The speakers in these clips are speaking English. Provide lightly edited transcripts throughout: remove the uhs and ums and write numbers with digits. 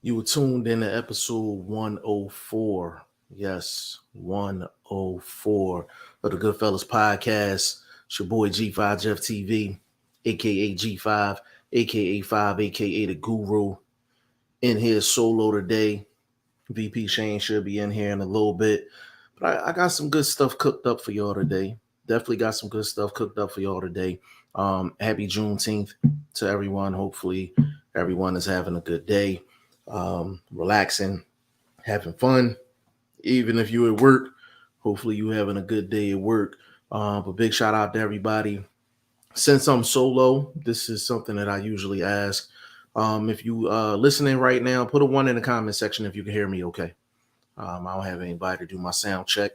You were tuned in to episode 104. Yes, 104 of the Goodfellas podcast. It's your boy G5 Jeff TV, aka G5, aka 5, aka the Guru. In here solo today. VP Shane should be in here in a little bit. But I got some good stuff cooked up for y'all today. Definitely got some good stuff cooked up for y'all today. Happy Juneteenth to everyone. Hopefully, everyone is having a good day, relaxing, having fun. Even if you at work, hopefully you having a good day at work. But big shout out to everybody. Since I'm solo, this is something that I usually ask. If you listening right now, put a one in the comment section if you can hear me okay. I don't have anybody to do my sound check.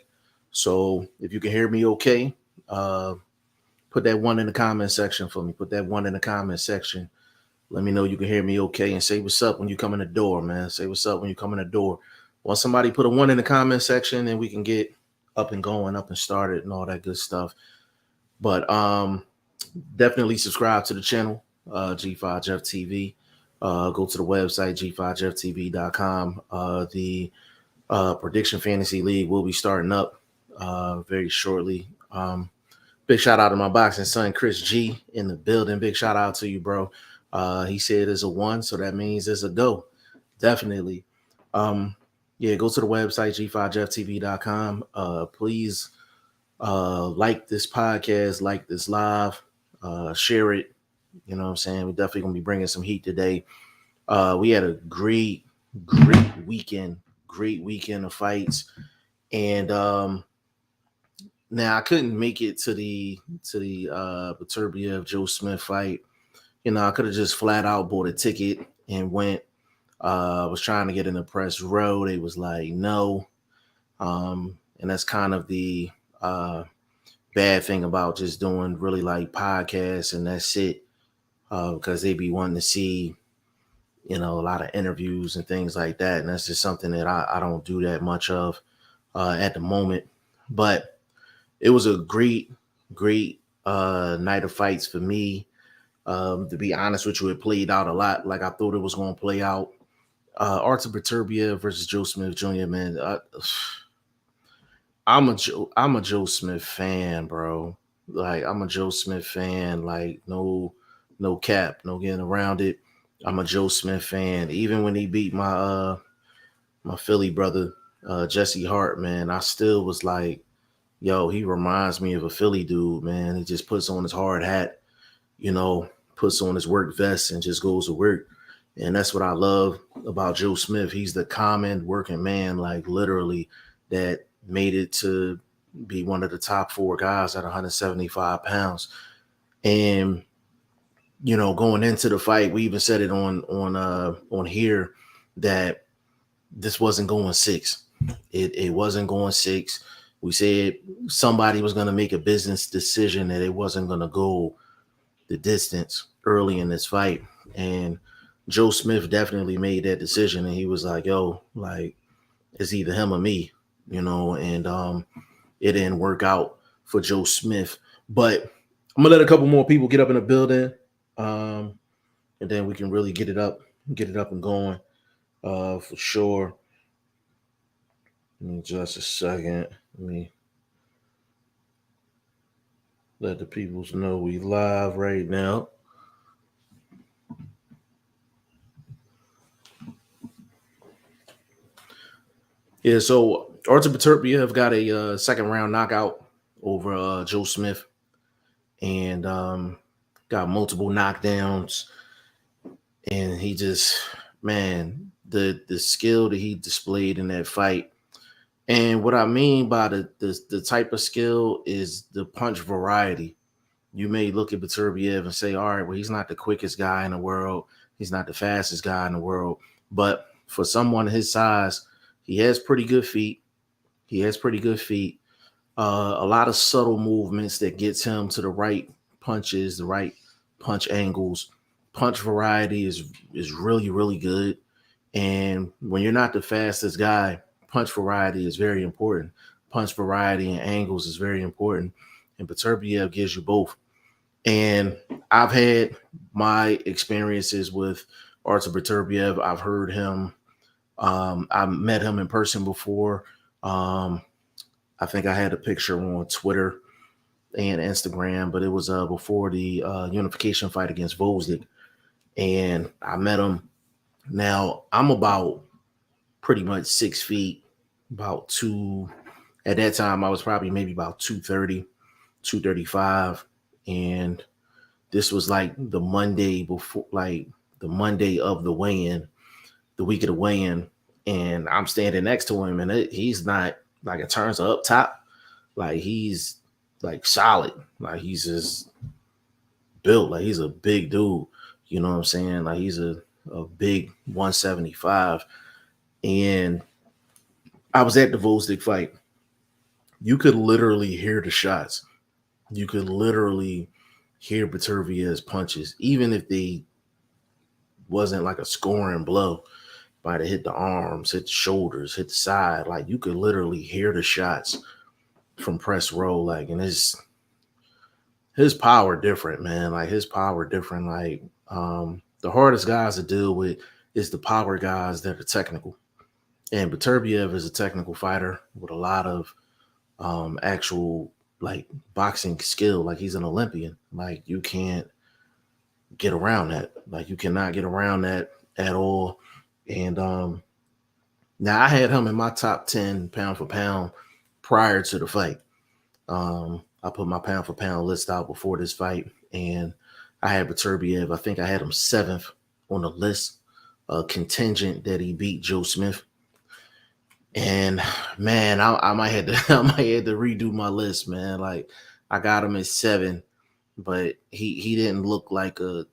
So if you can hear me okay, uh, put that one in the comment section for me. Put that one in the comment section. Let me know you can hear me okay and say what's up when you come in the door, man. Say what's up when you come in the door. Once somebody put a one in the comment section, then we can get up and going, up and started and all that good stuff. But definitely subscribe to the channel, G5 Jeff TV. Go to the website, g5jefftv.com. The Prediction Fantasy League will be starting up very shortly. Big shout out to my boxing son, Chris G, in the building. Big shout out to you, bro. He said it's a one, so that means it's a go. Definitely. Yeah, go to the website, g5jefftv.com. Please like this podcast, like this live, share it. You know what I'm saying? We're definitely going to be bringing some heat today. We had a great weekend. Great weekend of fights. And now I couldn't make it to the Beterbiev Joe Smith fight. You know, I could have just flat out bought a ticket and went. Was trying to get in the press row. They was like, no. And that's kind of the bad thing about just doing really like podcasts and that's it. Because they be wanting to see, you know, a lot of interviews and things like that. And that's just something that I don't do that much of at the moment. But it was a great night of fights for me. To be honest with you, it played out a lot like I thought it was going to play out. Artur Beterbiev versus Joe Smith Jr., man. I'm a Joe Smith fan, bro. Like I'm a Joe Smith fan. Like no cap, no getting around it. I'm a Joe Smith fan. Even when he beat my Philly brother, Jesse Hart, man, I still was like, yo, he reminds me of a Philly dude, man. He just puts on his hard hat, you know, puts on his work vest and just goes to work. And that's what I love about Joe Smith. He's the common working man, like literally, that made it to be one of the top four guys at 175 pounds. And you know, going into the fight, we even said it on here that this wasn't going six. It wasn't going six. We said somebody was going to make a business decision that it wasn't going to go the distance early in this fight. And Joe Smith definitely made that decision. And he was like, yo, like, it's either him or me, you know, and it didn't work out for Joe Smith. But I'm going to let a couple more people get up in the building. And then we can really get it up and going for sure. Give me just a second. Let me let the peoples know we live right now. Yeah, so Artur Beterbiev got a second round knockout over Joe Smith, and got multiple knockdowns. And he just, man, the skill that he displayed in that fight. And what I mean by the type of skill is the punch variety. You may look at Beterbiev and say, all right, well, he's not the quickest guy in the world. He's not the fastest guy in the world. But for someone his size, he has pretty good feet. A lot of subtle movements that gets him to the right punches, the right punch angles. Punch variety is really, really good. And when you're not the fastest guy, punch variety is very important. Punch variety and angles is very important. And Beterbiev gives you both. And I've had my experiences with Artur Beterbiev. I've heard him. I met him in person before. I think I had a picture on Twitter and Instagram, but it was before the unification fight against Vosdik, and I met him. Now I'm about pretty much 6 feet, about two. At that time, I was probably maybe about 230, 235, and this was like the Monday before, like the Monday of the weigh-in, the week of the weigh-in, and I'm standing next to him, and he's not like in terms of up top, like he's like solid, like he's just built, like he's a big dude. You know what I'm saying? Like he's a big 175, and I was at the Vosdik fight. You could literally hear the shots. You could literally hear Beterbiev's punches, even if they wasn't like a scoring blow. Might have hit the arms, hit the shoulders, hit the side. Like you could literally hear the shots from press row. Like, and his power different, man. Like his power different. Like the hardest guys to deal with is the power guys that are technical. And Beterbiev is a technical fighter with a lot of actual like boxing skill. Like he's an Olympian. Like you can't get around that. Like you cannot get around that at all. And now I had him in my top 10 pound for pound prior to the fight. I put my pound for pound list out before this fight, and I had Beterbiev. I think I had him 7th on the list, contingent that he beat Joe Smith. And man, I might have to redo my list, man. Like I got him at 7, but he didn't look like a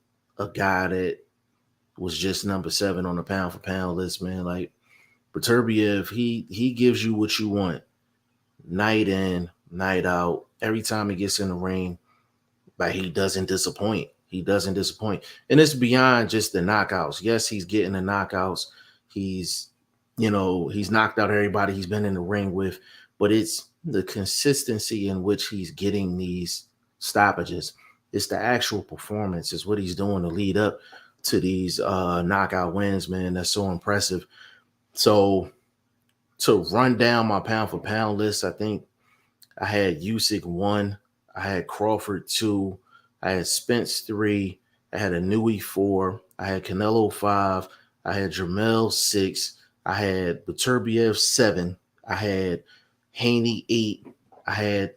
guy that was just number 7 on the pound for pound list, man. Like Beterbiev, he gives you what you want, night in, night out. Every time he gets in the ring, like he doesn't disappoint. He doesn't disappoint, and it's beyond just the knockouts. Yes, he's getting the knockouts. He's knocked out everybody he's been in the ring with, but it's the consistency in which he's getting these stoppages. It's the actual performance. It's what he's doing to lead up to these knockout wins, man. That's so impressive. So to run down my pound for pound list, I think I had Usyk 1, I had Crawford 2, I had Spence 3, I had Inouye 4, I had Canelo 5, I had Jermell 6, I had Beterbiev 7, I had Haney 8, I had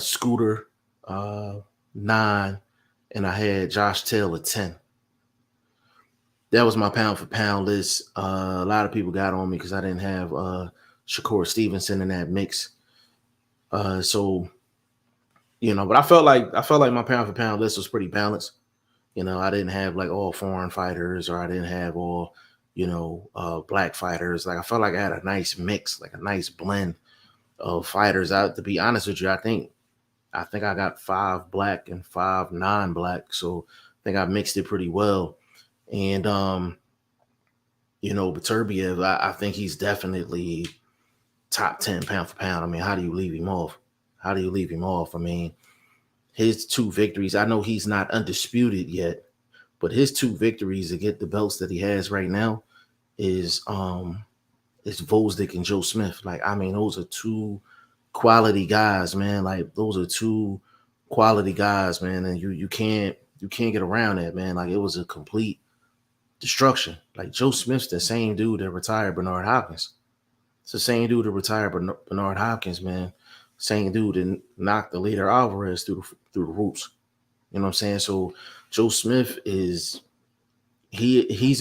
Scooter 9, and I had Josh Taylor 10. That was my pound for pound list. A lot of people got on me because I didn't have Shakur Stevenson in that mix. So, but I felt like my pound for pound list was pretty balanced. I didn't have like all foreign fighters, or I didn't have all, black fighters. Like I felt like I had a nice mix, like a nice blend of fighters. To be honest with you, I think I got 5 black and 5 non-black. So I think I mixed it pretty well. And Beterbiev, I think he's definitely top 10 pound for pound. I mean, how do you leave him off? I mean, his 2 victories, I know he's not undisputed yet, but his 2 victories to get the belts that he has right now is Vosdik and Joe Smith. Like, I mean, those are 2 quality guys, man. Like, those are 2 quality guys, man. And you can't get around that, man. Like, it was a complete destruction. Like, Joe Smith's the same dude that retired Bernard Hopkins. It's the same dude that retired Bernard Hopkins, man. Same dude that knocked the leader Alvarez through the ropes. You know what I'm saying? So Joe Smith he's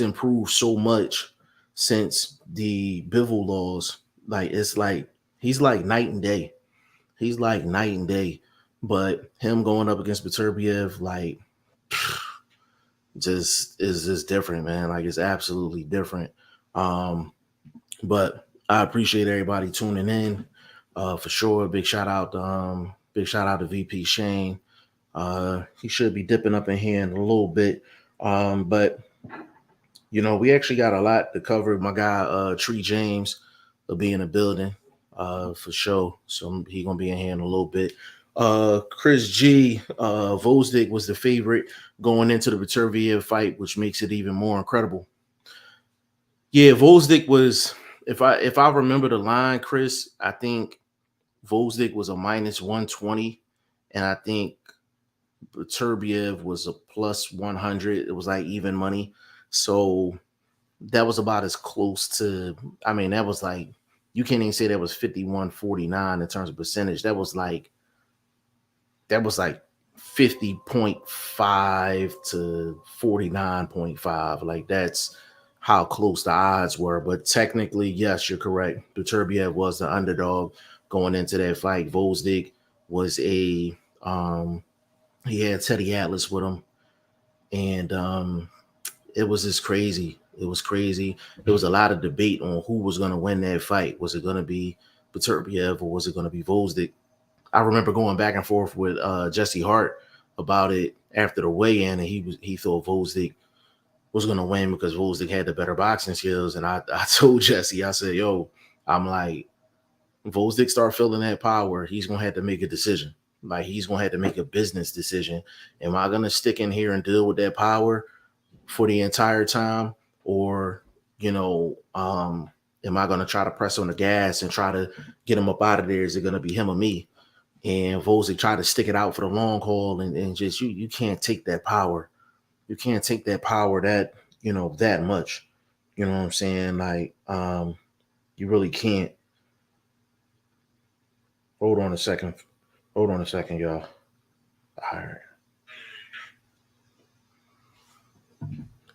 improved so much since the Bivol laws. Like, it's like he's like night and day. He's like night and day. But him going up against Beterbiev, like, just is just different, man. Like, it's absolutely different. But I appreciate everybody tuning in. For sure. Big shout out to VP Shane. He should be dipping up in here in a little bit. But we actually got a lot to cover. My guy Tree James will be in the building for sure. So he gonna be in here in a little bit. Chris G, Vosdick was the favorite going into the Beterbiev fight, which makes it even more incredible. Yeah, Vosdick was, if I remember the line, Chris, I think Vosdick was a minus 120, and I think Beterbiev was a plus 100. It was like even money. So that was about as close to, I mean, that was like, you can't even say that was 51-49 in terms of percentage. That was like 50.5 to 49.5. Like that's how close the odds were. But technically, yes, you're correct. Beterbiev was the underdog going into that fight. Vosdick was he had Teddy Atlas with him. And it was just crazy. It was crazy. There was a lot of debate on who was going to win that fight. Was it going to be Beterbiev or was it going to be Vosdick? I remember going back and forth with Jesse Hart about it after the weigh-in, and he thought Vosdick was going to win because Vosdick had the better boxing skills. And I told Jesse, I said, yo, I'm like, Vosdick start feeling that power, he's going to have to make a decision. Like, he's going to have to make a business decision. Am I going to stick in here and deal with that power for the entire time? Or, am I going to try to press on the gas and try to get him up out of there? Is it going to be him or me? And Vosdick tried to stick it out for the long haul, and just you can't take that power. You can't take that power that much. You know what I'm saying? Like, you really can't. Hold on a second. Hold on a second, y'all. All right.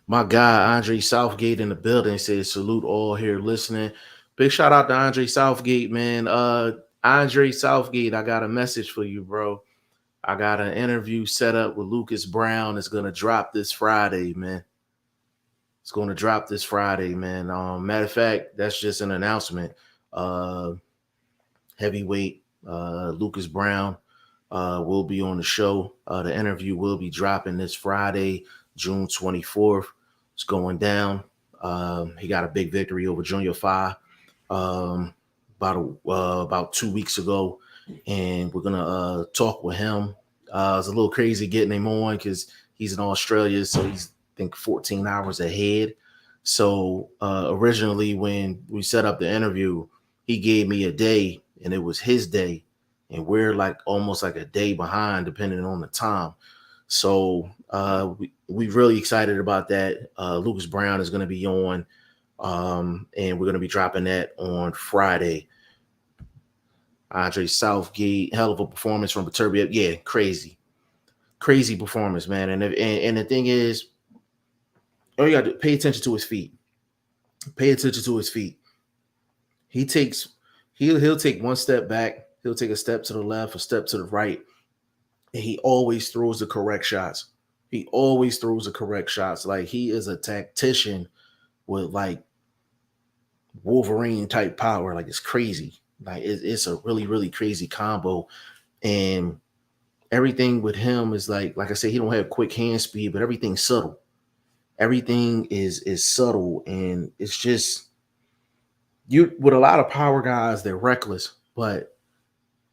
My guy Andre Southgate in the building says salute all here listening. Big shout out to Andre Southgate, man. Andre Southgate, I got a message for you, bro. I got an interview set up with Lucas Brown. It's gonna drop this Friday, man. It's gonna drop this Friday, man. Matter of fact, that's just an announcement. Heavyweight Lucas Brown will be on the show. The interview will be dropping this Friday, June 24th. It's going down. He got a big victory over Junior Fa about 2 weeks ago, and we're gonna talk with him. It's a little crazy getting him on because he's in Australia, so he's I think 14 hours ahead. So originally, when we set up the interview, he gave me a day, and it was his day, and we're like almost like a day behind, depending on the time. So we're really excited about that. Lucas Brown is going to be on, and we're going to be dropping that on Friday. Andre Southgate, hell of a performance from Beterbiev. Yeah, crazy performance, man. And the thing is, oh, you got to pay attention to his feet. Pay attention to his feet. He'll take one step back. He'll take a step to the left, a step to the right, and he always throws the correct shots. He always throws the correct shots. Like, he is a tactician with like Wolverine type power. Like, it's crazy. Like, it's a really, really crazy combo. And everything with him is like I said, he don't have quick hand speed, but everything's subtle. Everything is subtle, and it's just you with a lot of power guys, they're reckless, but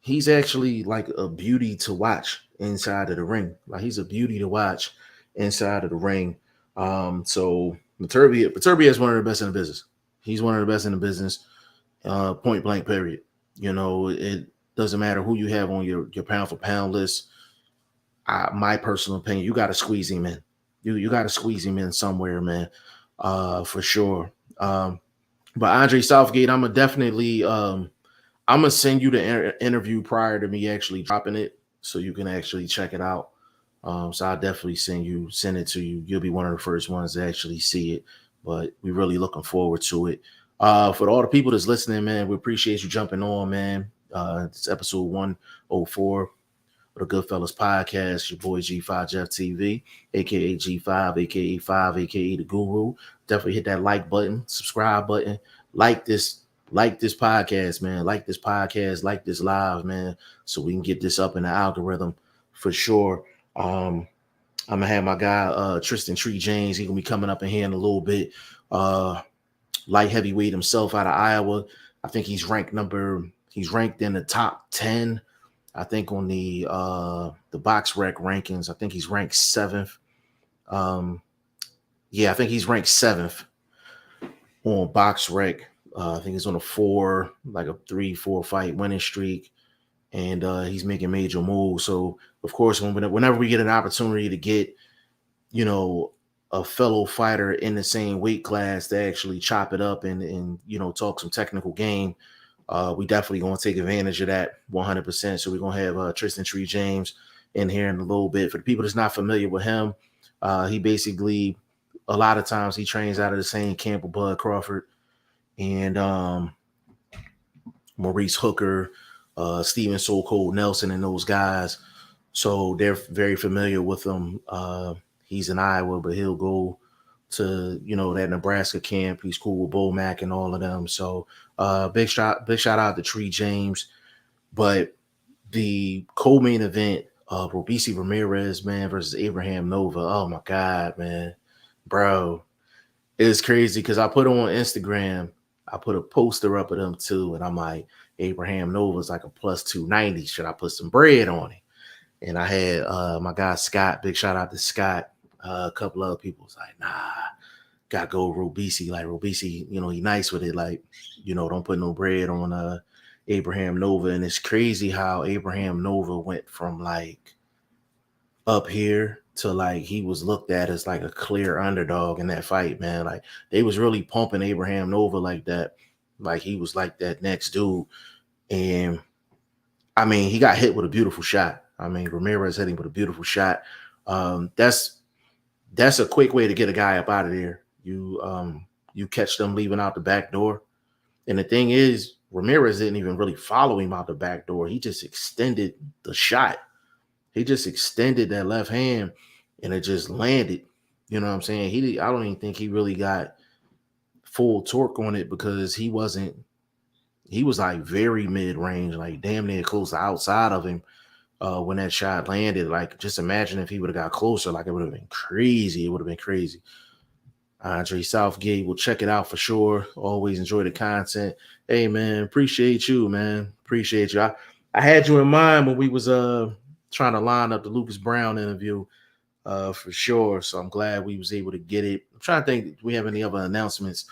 he's actually like a beauty to watch inside of the ring. Like, he's a beauty to watch inside of the ring. So Beterbiev is one of the best in the business. He's one of the best in the business, point blank, period. It doesn't matter who you have on your pound for pound list. My personal opinion, you got to squeeze him in. You got to squeeze him in somewhere, man, for sure. But Andre Southgate, I'm gonna send you the interview prior to me actually dropping it, so you can actually check it out. So I'll definitely send it to you. You'll be one of the first ones to actually see it. But we're really looking forward to it. For all the people that's listening, man, we appreciate you jumping on, man. It's episode 104 of the Goodfellas podcast. Your boy G5 Jeff TV, aka G5, aka 5, aka the Guru. Definitely hit that like button, subscribe button, like this podcast, man. Like this podcast, like this live, man, so we can get this up in the algorithm for sure. I'm gonna have my guy Tristan Tree James. He's gonna be coming up in here in a little bit. Light heavyweight himself out of Iowa. I think he's ranked in the top 10 I think on the box rec rankings, I think he's ranked 7th. Yeah, I think he's ranked 7th on box rec. I think he's on like a 3-4 fight winning streak, and he's making major moves. So of course, whenever we get an opportunity to get, a fellow fighter in the same weight class to actually chop it up and talk some technical game, we definitely going to take advantage of that 100%. So we're going to have Tristan Tree James in here in a little bit. For the people that's not familiar with him, he basically, a lot of times he trains out of the same camp with Bud Crawford and Maurice Hooker, Steven So Cold Nelson, and those guys. So they're very familiar with him. He's in Iowa, but he'll go to that Nebraska camp. He's cool with Bo Mack and all of them. So big shout out to Tree James. But the co-main event of Robeisy Ramirez, man, versus Abraham Nova. Oh my God, man, bro, it's crazy because I put on Instagram. I put a poster up of them too, and I'm like, Abraham Nova's like a plus 290. Should I put some bread on it? And I had my guy Scott. Big shout out to Scott. A couple other people was like, nah, gotta go Robeisy. Like Robeisy, he nice with it. Like, don't put no bread on Abraham Nova. And it's crazy how Abraham Nova went from like up here to like he was looked at as like a clear underdog in that fight, man. Like they was really pumping Abraham Nova like that. Like he was like that next dude. And I mean, he got hit with a beautiful shot. I mean, Ramirez hit him with a beautiful shot. That's a quick way to get a guy up out of there. You catch them leaving out the back door. And the thing is, Ramirez didn't even really follow him out the back door. He just extended the shot. He just extended that left hand and it just landed. You know what I'm saying? I don't even think he really got full torque on it because he was like very mid-range, like damn near close to outside of him when that shot landed. Like just imagine if he would have got closer, like it would have been crazy. It would have been crazy. Andre Southgate, will check it out for sure. Always enjoy the content. Hey man, appreciate you, man. Appreciate you. I had you in mind when we was trying to line up the Lucas Brown interview for sure. So I'm glad we was able to get it. I'm trying to think, do we have any other announcements?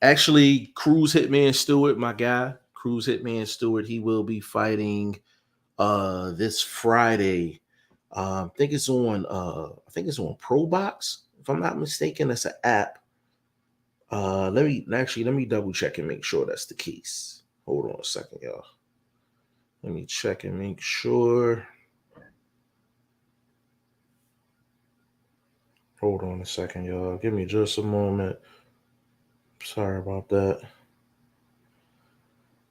Actually, Cruz Hitman Stewart, my guy, Cruz Hitman Stewart, he will be fighting this Friday. I think it's on Pro Box, if I'm not mistaken. That's an app. Let me double check and make sure that's the case. Hold on a second, y'all. Let me check and make sure. Hold on a second, y'all. Give me just a moment. Sorry about that.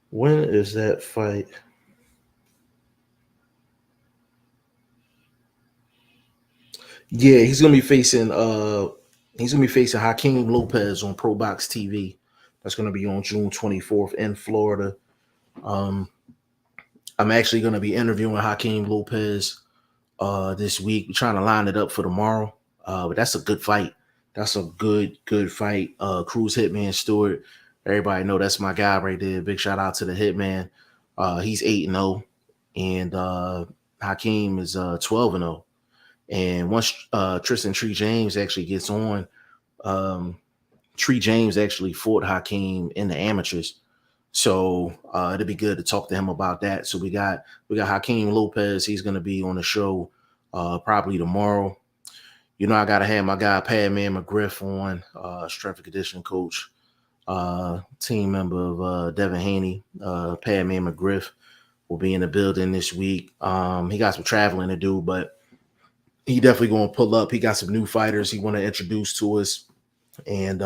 When is that fight? Yeah, he's gonna be facing Hakeem Lopez on Pro Box TV. That's gonna be on June 24th in Florida. I'm actually gonna be interviewing Hakeem Lopez this week. We're trying to line it up for tomorrow. But that's a good fight. That's a good fight. Cruz Hitman Stewart. Everybody know that's my guy right there. Big shout out to the Hitman. He's 8-0, and Hakeem is 12-0. And once Tristan Tree James actually gets on, Tree James actually fought Hakeem in the amateurs. So it'd be good to talk to him about that. So we got Hakeem Lopez. He's gonna be on the show probably tomorrow. I gotta have my guy Padman McGriff on, strength and conditioning coach, team member of Devin Haney. Padman McGriff will be in the building this week. He got some traveling to do, but he definitely gonna pull up. He got some new fighters he want to introduce to us, and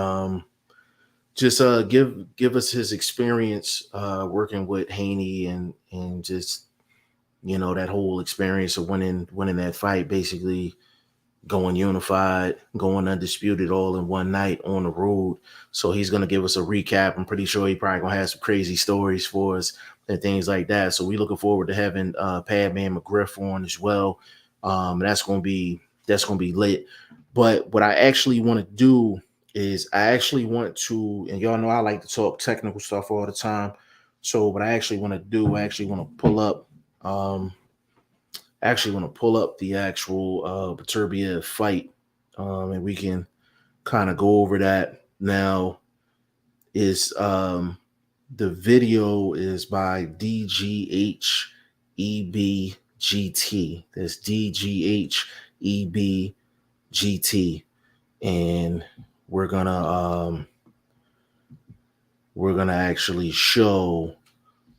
just give us his experience working with Haney and just that whole experience of winning that fight, basically going unified, going undisputed all in one night on the road. So he's gonna give us a recap. I'm pretty sure he probably gonna have some crazy stories for us and things like that. So we looking forward to having Padman McGriff on as well. That's gonna be lit. But what I actually want to do is I actually want to, and y'all know I like to talk technical stuff all the time. So what I actually want to do, I actually want to pull up the actual Beterbiev fight, and we can kind of go over that. Now is the video is by DGHEBGT. That's DGHEBGT, and we're gonna actually show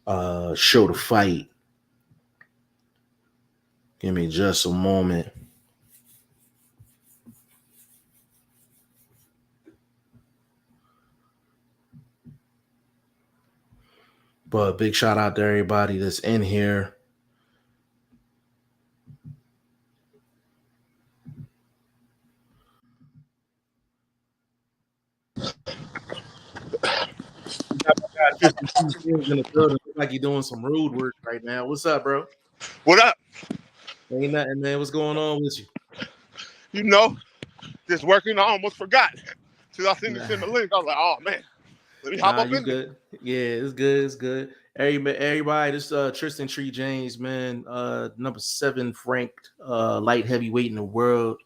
the fight. Give me just a moment. But big shout out to everybody that's in here. Tristan in the building. Look like you're doing some rude work right now. What's up, bro? What up? Ain't nothing, man. What's going on with you? You know, just working. I almost forgot. Till I seen the link, I was like, oh man, let me hop up in good. Yeah, it's good. It's good. Everybody, this Tristan Tree James, man, number 7 ranked light heavyweight in the world.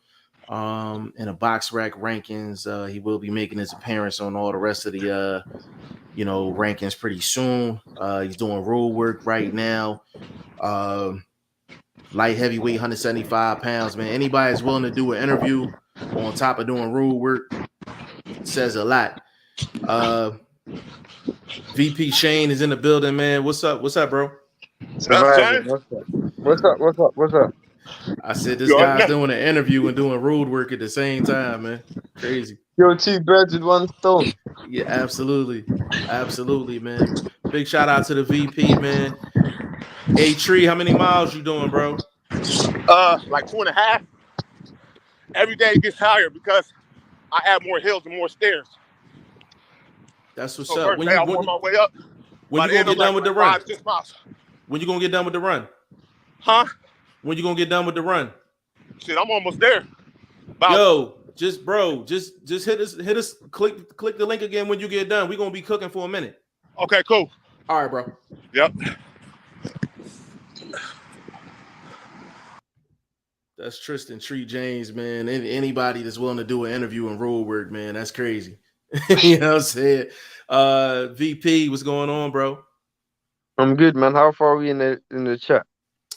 In the box rack rankings, he will be making his appearance on all the rest of the rankings pretty soon. He's doing road work right now. Light heavyweight, 175 pounds, man. Anybody that's willing to do an interview on top of doing road work says a lot. VP Shane is in the building, man. What's up? What's up, bro? What's up? What's up? I said this guy's doing an interview and doing road work at the same time, man. Crazy. You're 2 birds with 1 stone. Yeah, absolutely. Absolutely, man. Big shout out to the VP, man. Hey, Tree, how many miles you doing, bro? Like 2.5. Every day it gets higher because I add more hills and more stairs. That's what's so up. First day I warm my way up. When you gonna get done with the run? 5-6 miles. When you gonna get done with the run? Huh? When you gonna get done with the run? Shit, I'm almost there. Just hit us, click the link again when you get done. We're gonna be cooking for a minute. Okay, cool. All right, bro. Yep. That's Tristan Tree James, man. Anybody that's willing to do an interview and road work, man, that's crazy. You know what I'm saying? VP, what's going on, bro? I'm good, man. How far are we in the chat?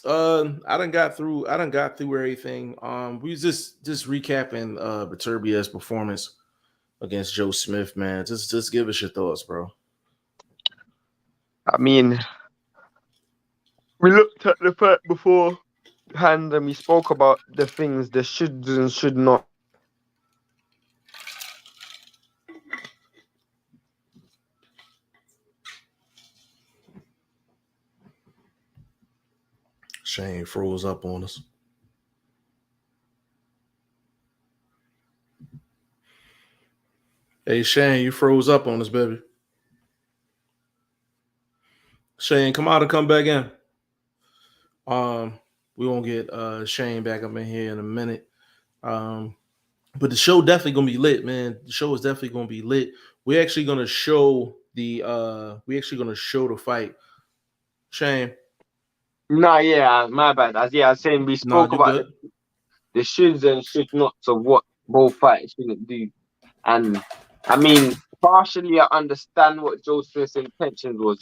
I done got through everything. We was just recapping Beterbiev's performance against Joe Smith, man. Just give us your thoughts, bro. I mean, we looked at the fight beforehand and we spoke about the things, the shoulds and should not. Shane froze up on us. Hey, Shane, you froze up on us, baby. Shane, come out and come back in. We won't get Shane back up in here in a minute. But the show definitely gonna be lit, man. The show is definitely gonna be lit. We're actually gonna show the fight. Shane. Nah, yeah, my bad. I was saying we spoke about the shoulds and should nots of what both fighters shouldn't do. And I mean, partially I understand what Joe Smith's intentions was,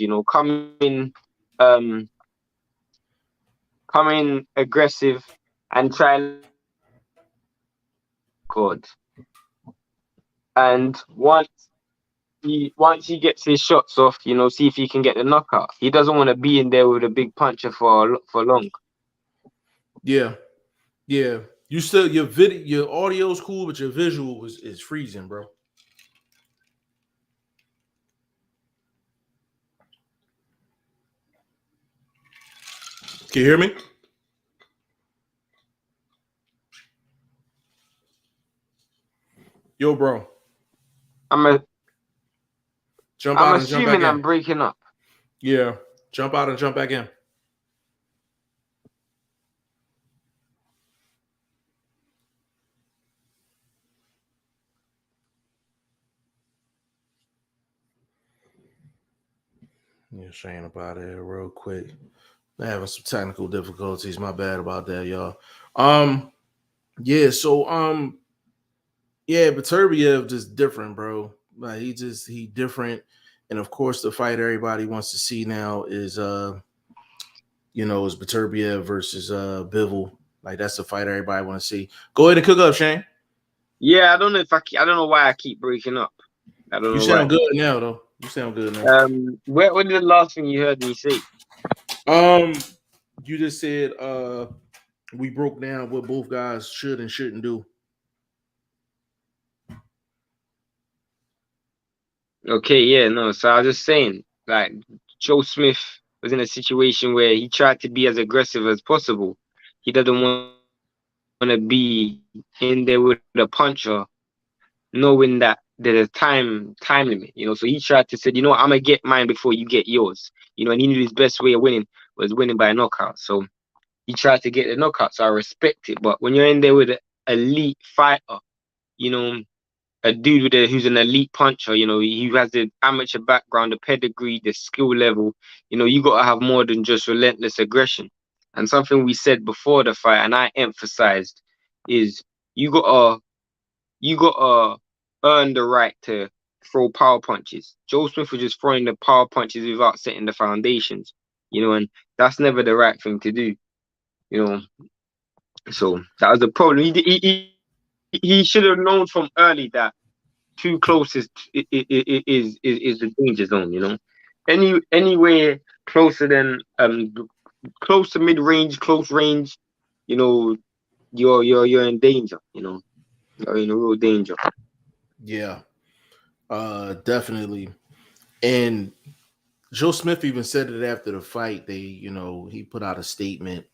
coming aggressive and try God. And once he gets his shots off, see if he can get the knockout. He doesn't want to be in there with a big puncher for long. Yeah. You still your audio's cool, but your visual is freezing, bro. Can you hear me? Yo, bro. I'm assuming I'm breaking up. Yeah. Jump out and jump back in. Yeah, Shane about it real quick. Having some technical difficulties. My bad about that, y'all. Yeah, so yeah, Beterbiev just different, bro. Like he different. And of course the fight everybody wants to see now is is Beterbiev versus Bivol. Like that's the fight everybody want to see. Go ahead and cook up, Shane. Yeah, I don't know I don't know why I keep breaking up. I don't You know why. sound good now though. You sound good now. What did the last thing you heard me say? You just said we broke down what both guys should and shouldn't do. Okay, yeah, no. So I was just saying, like, Joe Smith was in a situation where he tried to be as aggressive as possible. He doesn't want to be in there with a puncher, knowing that there's a time limit. So he tried to say, I'm gonna get mine before you get yours. And he knew his best way of winning was winning by a knockout. So he tried to get the knockout. So I respect it. But when you're in there with an elite fighter, a dude who's an elite puncher, he has the amateur background, the pedigree, the skill level, you got to have more than just relentless aggression. And something we said before the fight, and I emphasized, is you got to earn the right to throw power punches. Joe Smith was just throwing the power punches without setting the foundations, and that's never the right thing to do, So that was the problem. He should have known from early that too close is the danger zone. Anywhere closer than close to mid range, close range, you're in danger. You're in real danger. Yeah, definitely. And Joe Smith even said it after the fight. He put out a statement,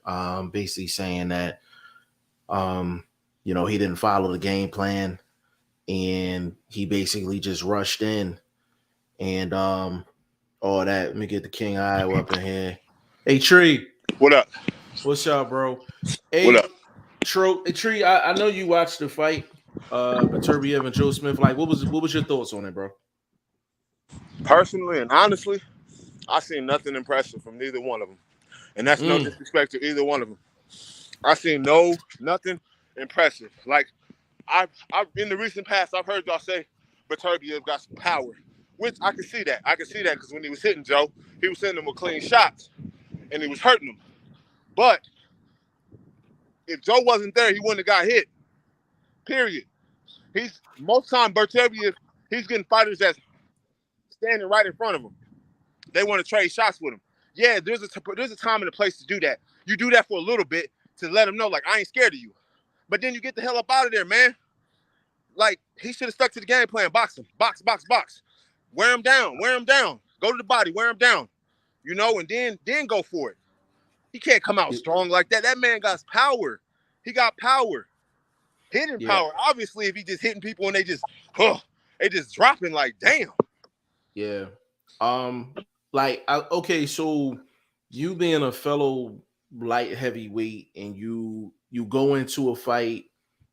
basically saying that, he didn't follow the game plan, and he basically just rushed in, and all that. Let me get the King of Iowa up in here. Hey, Tree. What up? What's up, bro? What Hey, up? Tree. I know you watched the fight, Beterbiev and Joe Smith. Like, what was your thoughts on it, bro? Personally and honestly, I seen nothing impressive from neither one of them, and that's no disrespect to either one of them. I seen nothing impressive. Like I've in the recent past, I've heard y'all say Beterbiev got some power, which I can see that. I can see that because when he was hitting Joe, he was hitting him with clean shots, and he was hurting him. But if Joe wasn't there, he wouldn't have got hit. Period. Most time Beterbiev, he's getting fighters that's standing right in front of him. They want to trade shots with him. Yeah, there's a time and a place to do that. You do that for a little bit to let him know, like, I ain't scared of you. But then you get the hell up out of there, man. Like, he should have stuck to the game plan. Box him. Box. Wear him down. Go to the body. Wear him down. And then go for it. He can't come out strong like that. That man got power. He got power. Hitting power. Obviously, if he just hitting people and they just dropping like, damn. Yeah. Okay, so you being a fellow light heavyweight and you go into a fight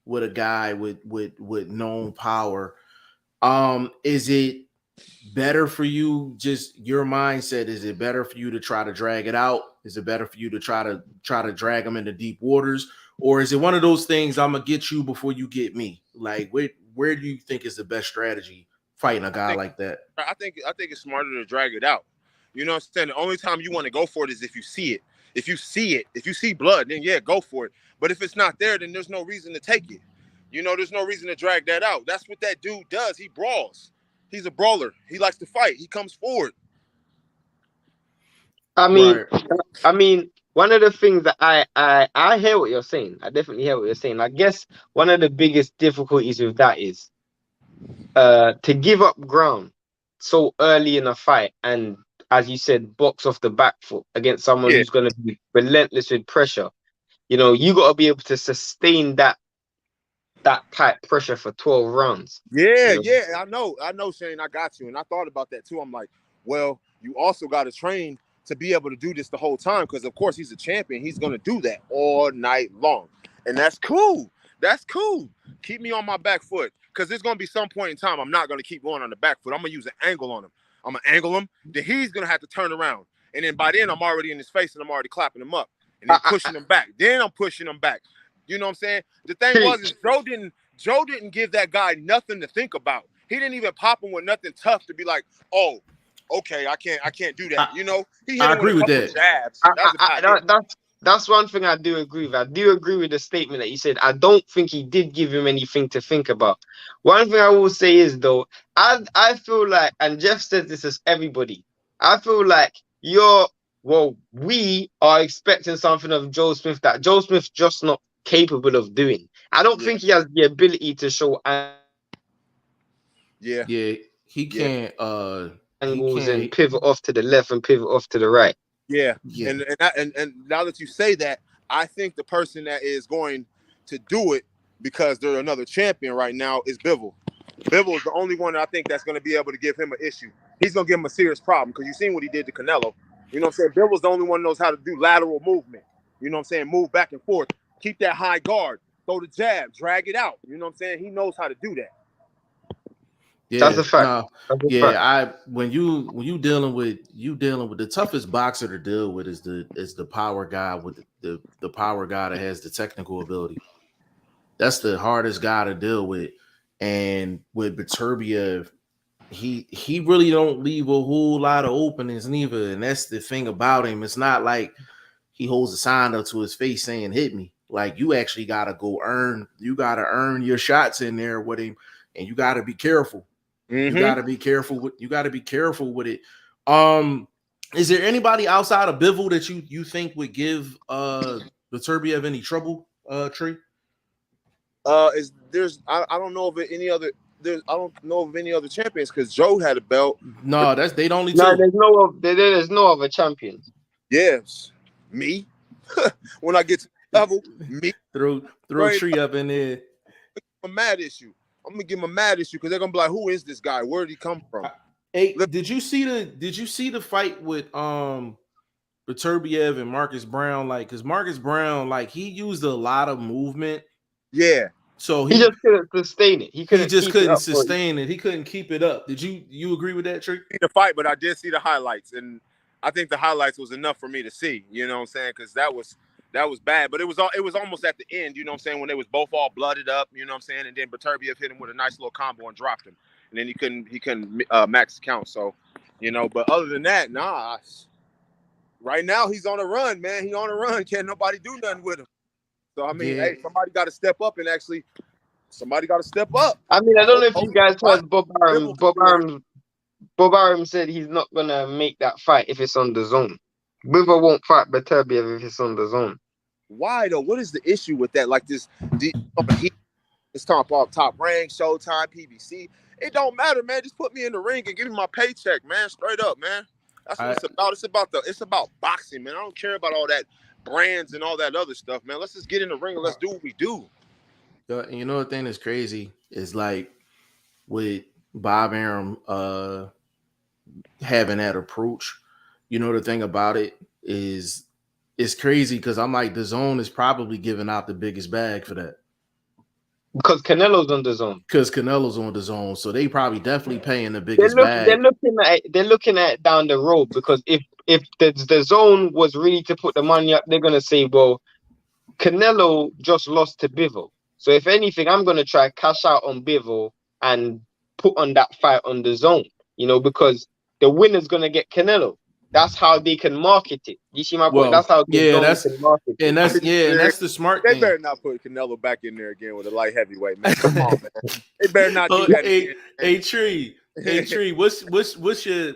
with a guy with known power, is it better for you, just your mindset, is it better for you to try to drag it out? Is it better for you to try to drag them into deep waters? Or is it one of those things, I'm gonna get you before you get me? Like, where do you think is the best strategy fighting a guy like that? I think it's smarter to drag it out. You know what I'm saying? The only time you want to go for it is if you see it. If you see blood, then yeah, go for it. But if it's not there, then there's no reason to take it. There's no reason to drag that out. That's what that dude does. He brawls. He's a brawler. He likes to fight. He comes forward. I mean, one of the things that I hear what you're saying. I definitely hear what you're saying. I guess one of the biggest difficulties with that is to give up ground so early in a fight and, as you said, box off the back foot against someone who's going to be relentless with pressure. You got to be able to sustain that type pressure for 12 rounds. Yeah, I know, Shane, I got you. And I thought about that too. I'm like, well, you also got to train to be able to do this the whole time because, of course, he's a champion. He's going to do that all night long. And that's cool. Keep me on my back foot because there's going to be some point in time I'm not going to keep going on the back foot. I'm going to use an angle on him. I'm gonna angle him. Then he's gonna have to turn around, and then by then I'm already in his face and I'm already clapping him up, and then pushing him back. Then I'm pushing him back. You know what I'm saying? The thing was, is Joe didn't give that guy nothing to think about. He didn't even pop him with nothing tough to be like, oh, okay, I can't do that. You know, he hit I him agree with a with couple jabs. That's one thing I do agree with. I do agree with the statement that you said. I don't think he did give him anything to think about. One thing I will say is, though, I feel like, and Jeff says this as everybody, I feel like we are expecting something of Joe Smith that Joe Smith's just not capable of doing. I don't think he has the ability to show he can't angles and pivot off to the left and pivot off to the right. Yeah. And now that you say that, I think the person that is going to do it, because they're another champion right now, is Bivol. Bivol is the only one that I think that's going to be able to give him an issue. He's going to give him a serious problem, because you've seen what he did to Canelo. You know what I'm saying? Bivol's the only one that knows how to do lateral movement. You know what I'm saying? Move back and forth. Keep that high guard. Throw the jab. Drag it out. You know what I'm saying? He knows how to do that. Yeah, that's a fact. When you dealing with the toughest boxer to deal with is the power guy with the power guy that has the technical ability. That's the hardest guy to deal with. And with Beterbiev, he really don't leave a whole lot of openings neither. And that's the thing about him. It's not like he holds a sign up to his face saying "hit me." Like, you actually gotta earn your shots in there with him, and you gotta be careful. Mm-hmm. You gotta be careful with it. Is there anybody outside of Bivol that you think would give Beterbiev any trouble, Tree? I don't know of any other. I don't know of any other champions, because Joe had a belt. No, they the only two. No, there's no other champions. Yes, me. When I get to the level, me. Throw Tree up in there. I'm gonna give him a mad issue, because they're gonna be like, "Who is this guy? Where did he come from?" Hey, did you see the fight with Beterbiev and Marcus Brown? Like, because Marcus Brown, like, he used a lot of movement. Yeah. So he just couldn't sustain it. He just couldn't sustain it. He couldn't keep it up. Did you agree with that, Tree? The fight, but I did see the highlights, and I think the highlights was enough for me to see. You know what I'm saying? Because that was bad, but it was almost at the end. You know what I'm saying? When they was both all blooded up. You know what I'm saying? And then Beterbiev hit him with a nice little combo and dropped him, and then he couldn't max the count. So, you know, but other than that, nah. Right now he's on a run, man. He on a run. Can't nobody do nothing with him. So, I mean, hey, somebody got to step up, and actually, somebody got to step up. I mean, I don't know if you guys heard Bob Arum. Bob Arum said he's not going to make that fight if it's on the zone. Bivol won't fight Beterbiev if it's on the zone. Why, though? What is the issue with that? Like, it's top rank, Showtime, PBC. It don't matter, man. Just put me in the ring and give me my paycheck, man. Straight up, man. That's what it's about. It's about boxing, man. I don't care about all that brands and all that other stuff, man. Let's just get in the ring and let's do what we do. You know, the thing that's crazy is, like, with Bob Arum having that approach, you know, the thing about it is it's crazy, because I'm like, the zone is probably giving out the biggest bag for that. Because Canelo's on the zone. So they probably definitely paying the biggest bag. They're looking at it down the road, because if the zone was really to put the money up, they're gonna say, well, Canelo just lost to Bivol. So if anything, I'm gonna try cash out on Bivol and put on that fight on the zone, you know, because the winner's gonna get Canelo. That's how they can market it. You see my point? That's how they can market it. And that's the smart thing. They better not put Canelo back in there again with a light heavyweight, man. Come on, man. They better not do that again. Hey, Tree, what's your,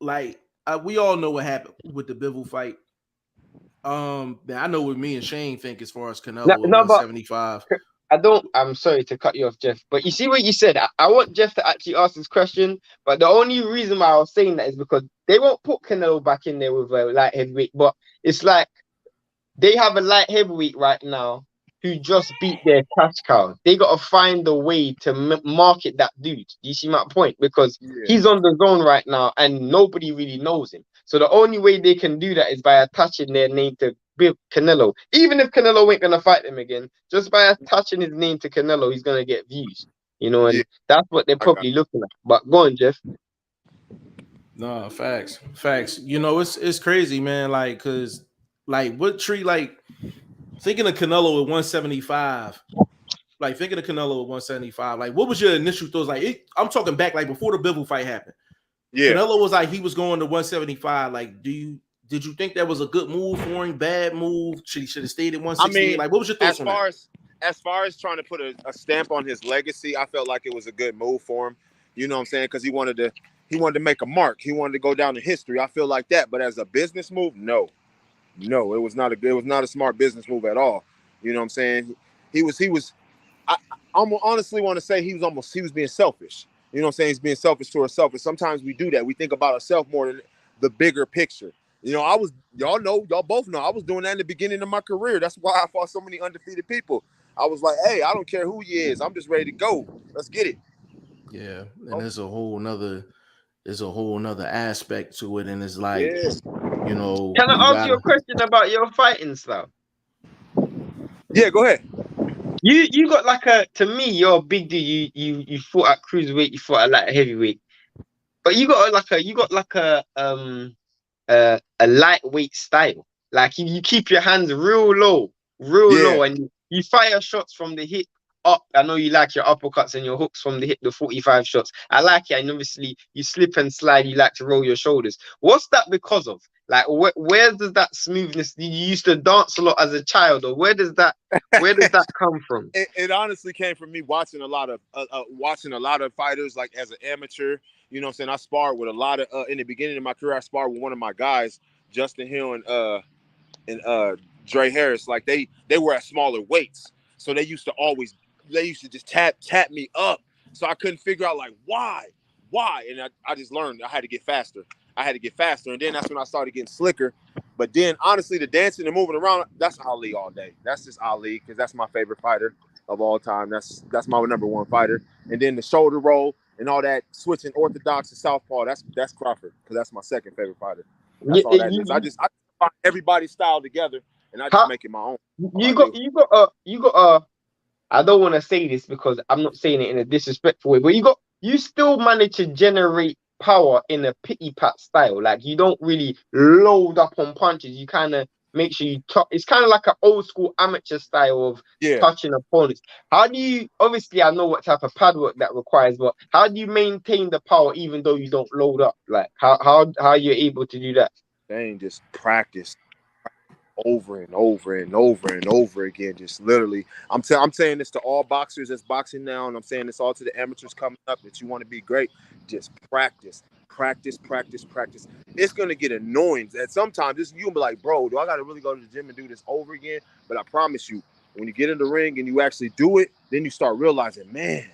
like, we all know what happened with the Bivol fight. I know what me and Shane think as far as Canelo at 175. I'm sorry to cut you off, Jeff, but you see what you said. I want Jeff to actually ask this question, but the only reason why I was saying that is because they won't put Canelo back in there with a light heavyweight, but it's like they have a light heavyweight right now who just beat their cash cow. They got to find a way to market that dude. Do you see my point? Because he's on the zone right now and nobody really knows him. So the only way they can do that is by attaching their name to Canelo. Even if Canelo ain't going to fight him again, just by attaching his name to Canelo, he's going to get views. You know, and that's what they're probably looking at. But go on, Jeff. No, facts. You know, it's crazy, man. Like, cause like what tree like thinking of Canelo at 175. Like thinking of Canelo at 175. Like, what was your initial thoughts? Like, I'm talking back like before the Bivol fight happened. Yeah. Canelo was like he was going to 175. Like, did you think that was a good move for him? Bad move? Should have stayed at 168? I mean, like, what was your thoughts on that? As far as trying to put a stamp on his legacy, I felt like it was a good move for him. You know what I'm saying? Because he wanted to make a mark. He wanted to go down in history. I feel like that. But as a business move, no, it was not a smart business move at all. You know what I'm saying? He was. I honestly want to say he was being selfish. You know what I'm saying? He's being selfish to himself. And sometimes we do that. We think about ourselves more than the bigger picture. You know, y'all both know I was doing that in the beginning of my career. That's why I fought so many undefeated people. I was like, hey, I don't care who he is. I'm just ready to go. Let's get it. Yeah. And there's a whole nother aspect to it. And it's like, you know. Can I ask you a question about your fighting style? Yeah, go ahead. You got like to me, you're a big dude. You fought at cruiserweight, you fought at like heavyweight. But you got a lightweight style. Like you keep your hands real low, and you fire shots from the hip up. I know you like your uppercuts and your hooks from the hip, the 45 shots. I like it. And obviously you slip and slide, you like to roll your shoulders. What's that because of? Like where does that smoothness? You used to dance a lot as a child, or where does that come from? It honestly came from me watching a lot of fighters like as an amateur. You know what I'm saying? I sparred with a lot of in the beginning of my career, I sparred with one of my guys, Justin Hill and Dre Harris. Like they were at smaller weights. So they used to just tap me up. So I couldn't figure out like why? And I just learned I had to get faster. And then that's when I started getting slicker. But then honestly, the dancing and moving around, that's Ali all day. That's just Ali, because that's my favorite fighter of all time. That's my number one fighter. And then the shoulder roll and all that switching orthodox to southpaw, that's Crawford, because that's my second favorite fighter. That's all that is. I just find everybody's style together and I just make it my own. You got I don't want to say this because I'm not saying it in a disrespectful way, but you still manage to generate power in a pity pat style. Like you don't really load up on punches. You kind of make sure you touch. It's kind of like an old school amateur style of touching opponents. How do you? Obviously, I know what type of pad work that requires, but how do you maintain the power even though you don't load up? Like how are you able to do that? Dang, just practice over and over and over and over again. Just literally, I'm saying this to all boxers that's boxing now, and I'm saying this all to the amateurs coming up that you want to be great. Just practice. It's gonna get annoying. And sometimes you'll be like, bro, do I gotta really go to the gym and do this over again? But I promise you, when you get in the ring and you actually do it, then you start realizing, man,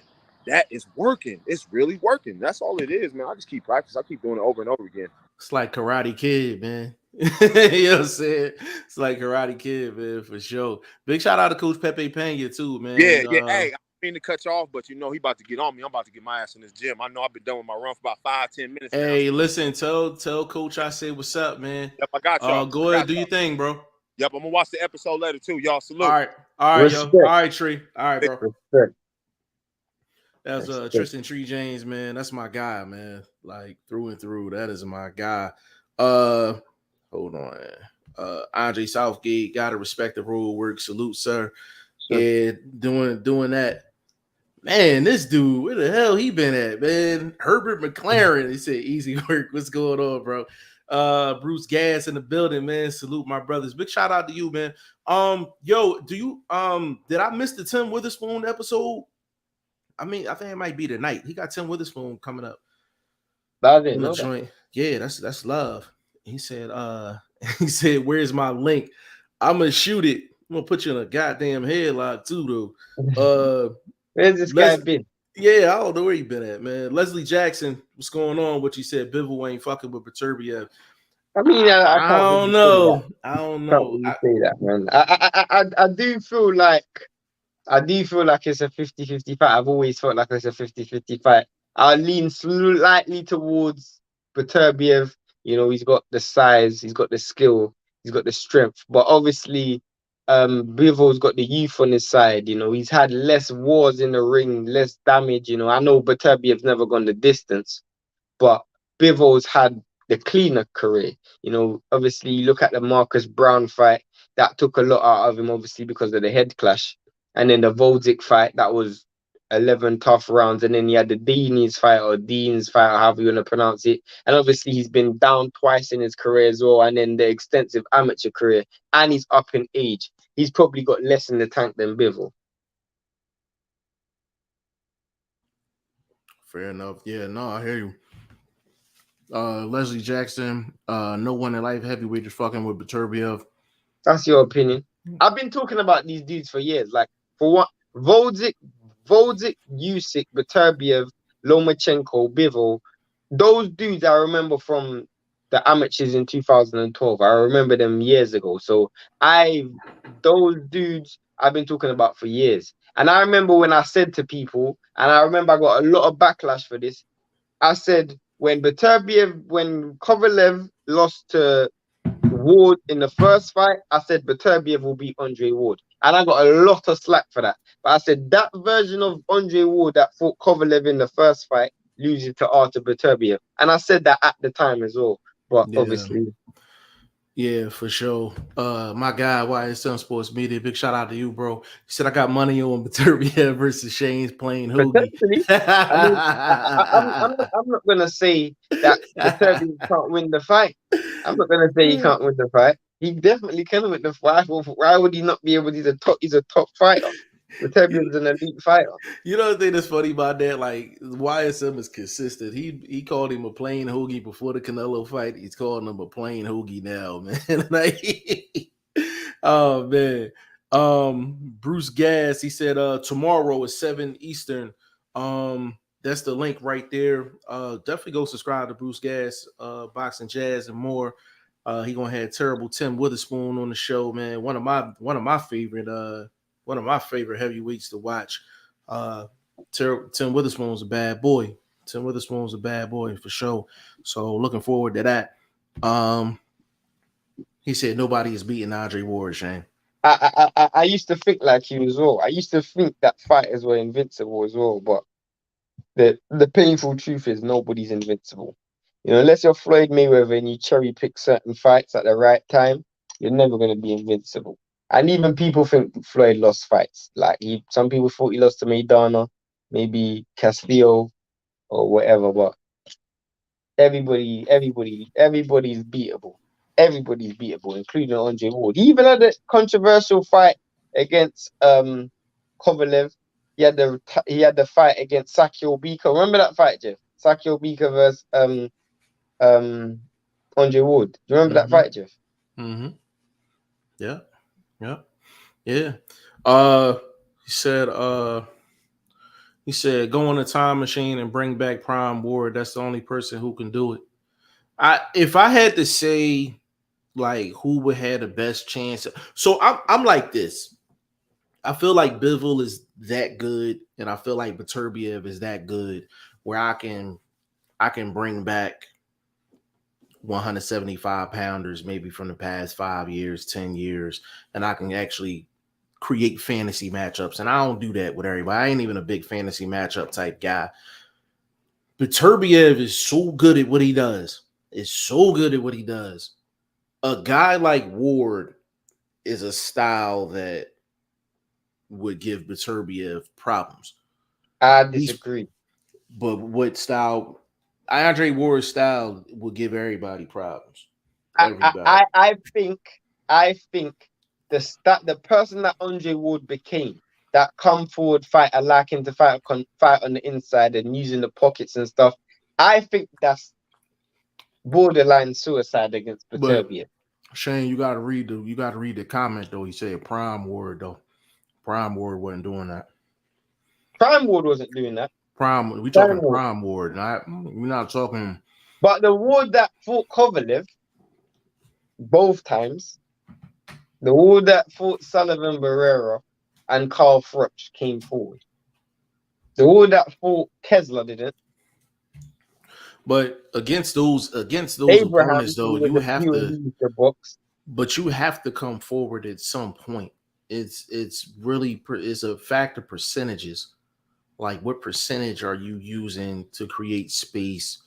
that is working. It's really working. That's all it is, man. I just keep practicing. I keep doing it over and over again. It's like Karate Kid, man. You know what I'm saying? It's like Karate Kid, man, for sure. Big shout out to Coach Pepe Pena too, man. Yeah. Hey, I didn't mean to cut you off, but you know he about to get on me. I'm about to get my ass in this gym. I know I've been done with my run for about 5-10 minutes. Hey, listen, tell Coach I say what's up, man. Yep, I got y'all. Go ahead, do your thing, bro. Yep, I'm gonna watch the episode later too. Y'all salute. All right, Respect. yo. All right, Tree. All right, bro. Respect. That's Tristan Tree James, man. That's my guy, man. Like through and through. That is my guy. Hold on. Andre Southgate, gotta respect the road work. Salute, sir. Sure. Yeah, doing that. Man, this dude, where the hell he been at, man? Herbert McLaren. He said easy work. What's going on, bro? Bruce Gas in the building, man. Salute my brothers. Big shout out to you, man. Yo, do you did I miss the Tim Witherspoon episode? I mean, I think it might be tonight. He got Tim Witherspoon coming up. I didn't know that. Yeah, that's love. He said, where's my link? I'm gonna shoot it. I'm gonna put you in a goddamn headlock too, though. Where's this guy been? Yeah, I don't know where he been at, man. Leslie Jackson, what's going on? What you said, Bivol ain't fucking with Beterbiev. I mean, I don't know. I don't know. I can't really say that, man. I do feel like it's a 50-50 fight. I've always felt like it's a 50-50 fight. I lean slightly towards Beterbiev. You know, he's got the size, he's got the skill, he's got the strength. But obviously, Bivol's got the youth on his side. You know, he's had less wars in the ring, less damage. You know, I know Beterbiev's never gone the distance, but Bivol had the cleaner career. You know, obviously, you look at the Marcus Brown fight, that took a lot out of him, obviously, because of the head clash. And then the Volzik fight, that was 11 tough rounds. And then you had the Dean's fight, or Dean's fight, or however you want to pronounce it. And obviously, he's been down twice in his career as well. And then the extensive amateur career. And he's up in age. He's probably got less in the tank than Bivol. Fair enough. Yeah, no, I hear you. Leslie Jackson, no one in life heavyweight is fucking with Beterbiev. That's your opinion. I've been talking about these dudes for years. Like, for what? Volzik, Usyk, Beterbiev, Lomachenko, Bivol. Those dudes I remember from the amateurs in 2012. I remember them years ago. So those dudes I've been talking about for years. And I remember when I said to people, and I remember I got a lot of backlash for this. I said when Kovalev lost to Ward in the first fight, I said Beterbiev will beat Andre Ward. And I got a lot of slack for that. But I said that version of Andre Ward that fought Kovalev in the first fight losing to Artur Beterbiev. And I said that at the time as well. But obviously. Yeah, for sure. My guy, YSM Sports Media, big shout out to you, bro. He said I got money on Beterbiev versus Shane's playing hoagie. I'm not gonna say that Beterbiev can't win the fight. I'm not gonna say he can't win the fight. He definitely can win the fight. Why would he not be able to? He's a top fighter. Beterbiev's an elite fighter. You know the thing that's funny about that? Like, YSM is consistent. He called him a plain hoagie before the Canelo fight. He's calling him a plain hoagie now, man. Like, oh man. Bruce Gass, he said tomorrow at 7 Eastern. That's the link right there. Definitely go subscribe to Bruce Gass, Boxing Jazz and more. He gonna have terrible Tim Witherspoon on the show, man. One of my favorite heavyweights to watch. Tim Witherspoon's a bad boy. Tim Witherspoon's a bad boy for sure. So looking forward to that. He said nobody is beating Andre Ward, Shane. I used to think like you as well. I used to think that fighters were invincible as well, but the painful truth is nobody's invincible. You know, unless you're Floyd Mayweather and you cherry pick certain fights at the right time, you're never going to be invincible. And even people think Floyd lost fights. Like some people thought he lost to Maidana, maybe Castillo or whatever. But everybody's beatable. Everybody's beatable, including Andre Ward. He even had a controversial fight against Kovalev. He had the fight against Sakio Bika. Remember that fight, Jeff? Sakio Bika versus Andre Ward. Do you remember that fight, Jeff? Mm-hmm. Yeah. He said go on a time machine and bring back Prime Ward. That's the only person who can do it. If I had to say like who would have the best chance, so I'm like this. I feel like Bivol is that good, and I feel like Beterbiev is that good, where I can bring back 175 pounders maybe from the past 5 years, 10 years, and I can actually create fantasy matchups. And I don't do that with everybody. I ain't even a big fantasy matchup type guy. Beterbiev is so good at what he does. A guy like Ward is a style that would give Beterbiev problems. I disagree. But what style? Andre Ward's style will give everybody problems. I think the person that Andre Ward became, that come forward fighter, liking to fight on the inside and using the pockets and stuff, I think that's borderline suicide against Beterbiev. Shane, you gotta read the comment though. He said Prime Ward though. Prime Ward wasn't doing that. Prime Ward wasn't doing that. We talking Prime Ward. We're not talking. But the Ward that fought Kovalev both times, the Ward that fought Sullivan Barrera and Carl Froch came forward. The Ward that fought Kessler didn't. But against those opponents though, you have to. But you have to come forward at some point. It's a fact of percentages. Like what percentage are you using to create space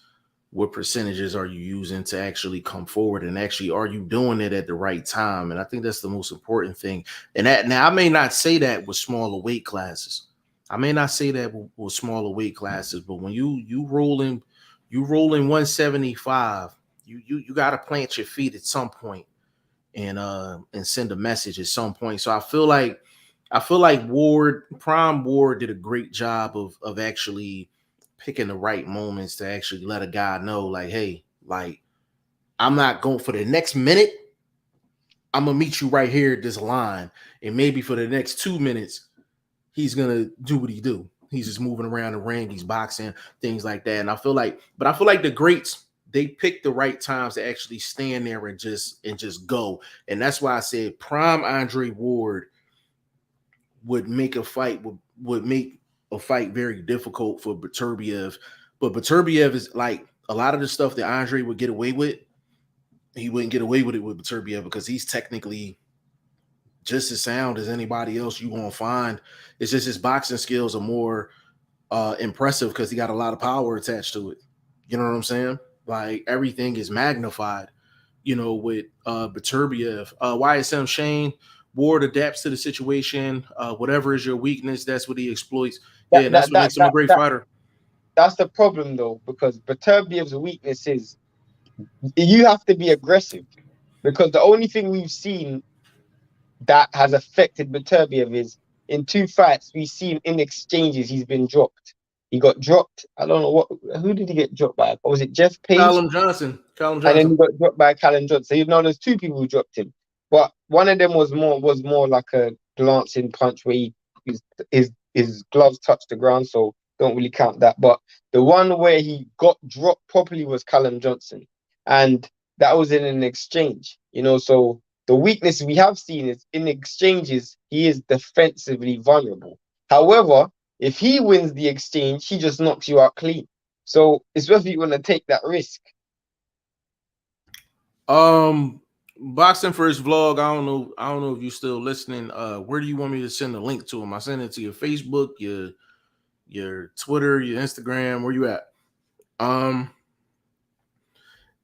what percentages are you using to actually come forward, and actually are you doing it at the right time? And I think that's the most important thing. And that, now I may not say that with smaller weight classes. I may not say that with smaller weight classes, but when you rolling 175, you got to plant your feet at some point and send a message at some point. So I feel like Prime Ward did a great job of actually picking the right moments to actually let a guy know, like, hey, like, I'm not going for the next minute. I'm gonna meet you right here at this line, and maybe for the next 2 minutes, he's gonna do what he do. He's just moving around the ring, he's boxing, things like that. And I feel like the greats, they pick the right times to actually stand there and just go. And that's why I said prime Andre Ward would make a fight very difficult for Beterbiev. But Beterbiev is like, a lot of the stuff that Andre would get away with, he wouldn't get away with it with Beterbiev, because he's technically just as sound as anybody else you gonna find. It's just his boxing skills are more impressive because he got a lot of power attached to it. You know what I'm saying? Like, everything is magnified, with Beterbiev. YSM Shane, Ward adapts to the situation. Whatever is your weakness, that's what he exploits. That's what makes him a great fighter. That's the problem, though, because Beterbiev's weakness is you have to be aggressive, because the only thing we've seen that has affected Beterbiev is in 2 fights we've seen in exchanges he's been dropped. He got dropped. I don't know who did he get dropped by? Or was it Jeff Page? Callum Johnson. And then he got dropped by Callum Johnson. There's 2 people who dropped him, but one of them was more like a glancing punch where his gloves touched the ground, so don't really count that. But the one where he got dropped properly was Callum Johnson, and that was in an exchange. So the weakness we have seen is in exchanges, he is defensively vulnerable. However, if he wins the exchange, he just knocks you out clean. So it's whether you want to take that risk. Boxing First Vlog. I don't know if you're still listening. Where do you want me to send the link to him? I send it to your Facebook, your Twitter, your Instagram. Where you at?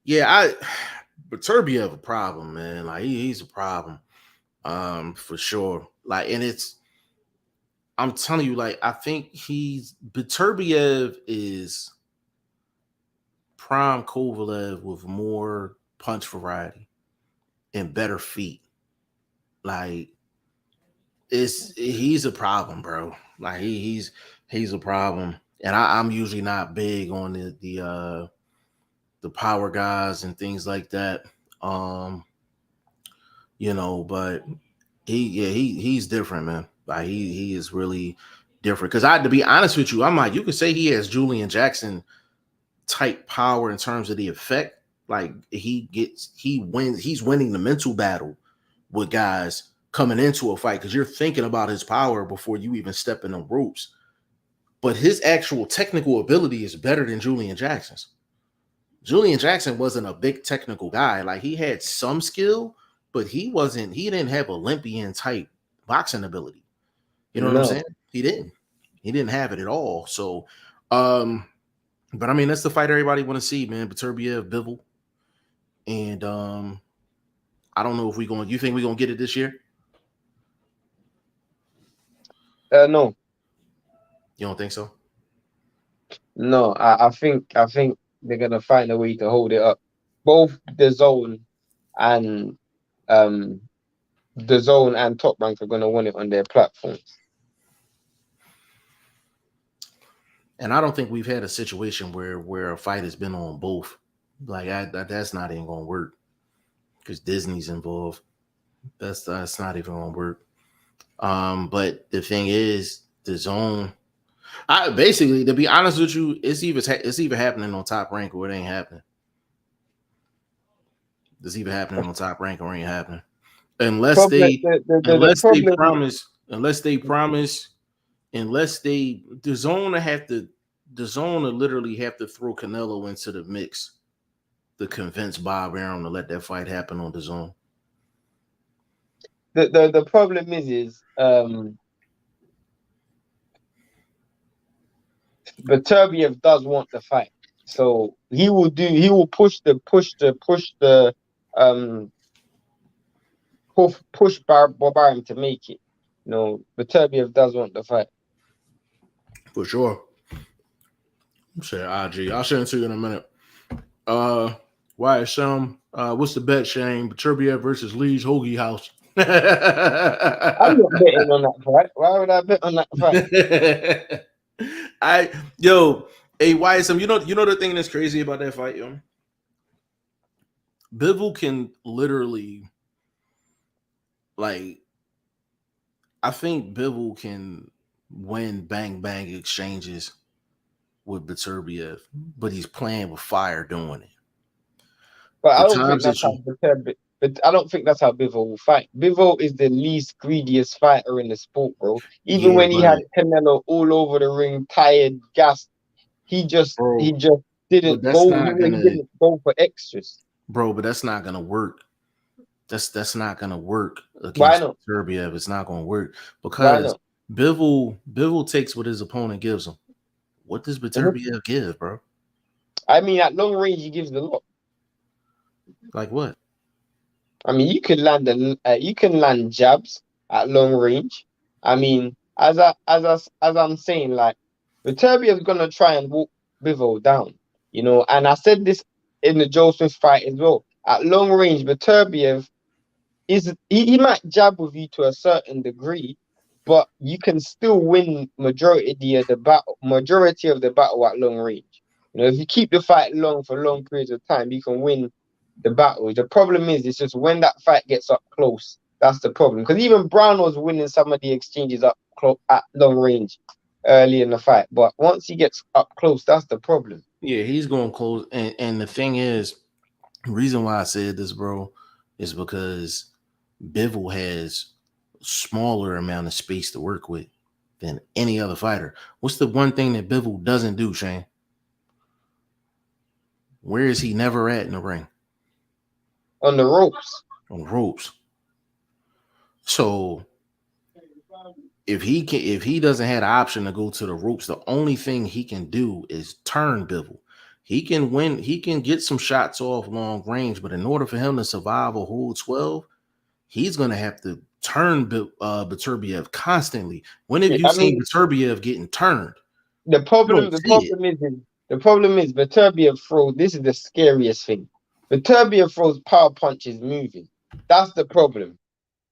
Yeah, Beterbiev a problem, man. Like, he's a problem, for sure. Like, and I'm telling you, like, I think Beterbiev is prime Kovalev with more punch variety and better feet. Like, he's a problem, bro. Like, he's a problem. And I'm usually not big on the power guys and things like that. But he's different, man. Like, he is really different. Because to be honest with you, I'm like, you could say he has Julian Jackson type power in terms of the effect. Like, he's winning the mental battle with guys coming into a fight, because you're thinking about his power before you even step in the ropes. But his actual technical ability is better than Julian Jackson's. Julian Jackson wasn't a big technical guy. Like, he had some skill, but he didn't have Olympian type boxing ability. You know what I'm saying? He didn't have it at all. So, but I mean, that's the fight everybody want to see, man. Beterbiev, Bivol. And I don't know if you think we're going to get it this year? No. You don't think so? No, I think they're gonna find a way to hold it up. Both the zone and Top Rank are gonna want it on their platforms. And I don't think we've had a situation where a fight has been on both. Like, that's not even gonna work, because Disney's involved. That's not even gonna work. But the thing is, the zone. Basically, to be honest with you, it's either happening on Top Rank or it ain't happening. It's either happening on Top Rank or it ain't happening, unless the zone will literally have to throw Canelo into the mix to convince Bob Arum to let that fight happen on the zone. The problem is Beterbiev does want the fight. So he will push Barbarian to make it. You know, Beterbiev does want the fight. For sure. I'm saying IG. I'll send it to you in a minute. Why some? What's the bet, Shane? Beterbiev versus Lee's Hoagie House. I'm not betting on that fight. Why would I bet on that fight? YSM, you know the thing that's crazy about that fight, yo? Bivol can literally, like, I think Bivol can win bang exchanges with Beterbiev, but he's playing with fire doing it. But I don't think that's how Beterbiev. But I don't think that's how Bivol will fight. Bivol is the least greediest fighter in the sport, bro. Even when he had Canelo all over the ring, tired, gassed, he just didn't go. He didn't go for extras, bro. But that's not gonna work. That's not gonna work against Beterbiev. It's not gonna work because Bivol takes what his opponent gives him. What does Beterbiev give, bro? I mean, at long range, he gives a lot. Like what? I mean, you can land jabs at long range. I mean, as I'm saying, like Beterbiev's gonna try and walk Bivol down, you know. And I said this in the Joe Smith fight as well. At long range, Beterbiev he might jab with you to a certain degree, but you can still win majority of the battle at long range. You know, if you keep the fight long for long periods of time, you can win the battle. The problem is, it's just when that fight gets up close, that's the problem. Because even Brown was winning some of the exchanges up close at long range early in the fight, but once he gets up close, that's the problem. Yeah, he's going close, and the thing is, the reason why I said this, bro, is because Bivol has smaller amount of space to work with than any other fighter. What's the one thing that Bivol doesn't do, Shane? Where is he never at in the ring? On the ropes. On the ropes. So if he doesn't have the option to go to the ropes, the only thing he can do is turn Bivol. He can win, he can get some shots off long range, but in order for him to survive a whole 12, he's gonna have to turn Beterbiev constantly. When have you seen Beterbiev getting turned? The problem is Beterbiev throws. This is the scariest thing. Beterbiev throws power punches moving. That's the problem.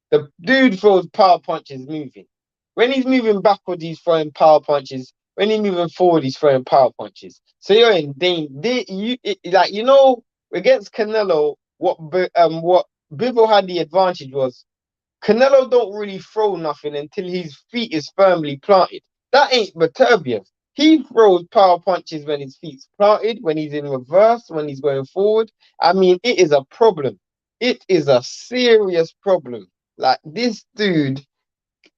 The dude throws power punches moving. When he's moving backwards, he's throwing power punches. When he's moving forward, he's throwing power punches. So you're in danger. You know, against Canelo, what Bivol had the advantage was Canelo don't really throw nothing until his feet is firmly planted. That ain't Beterbiev. He throws power punches when his feet's planted, when he's in reverse, when he's going forward. I mean, it is a problem. It is a serious problem. Like, this dude,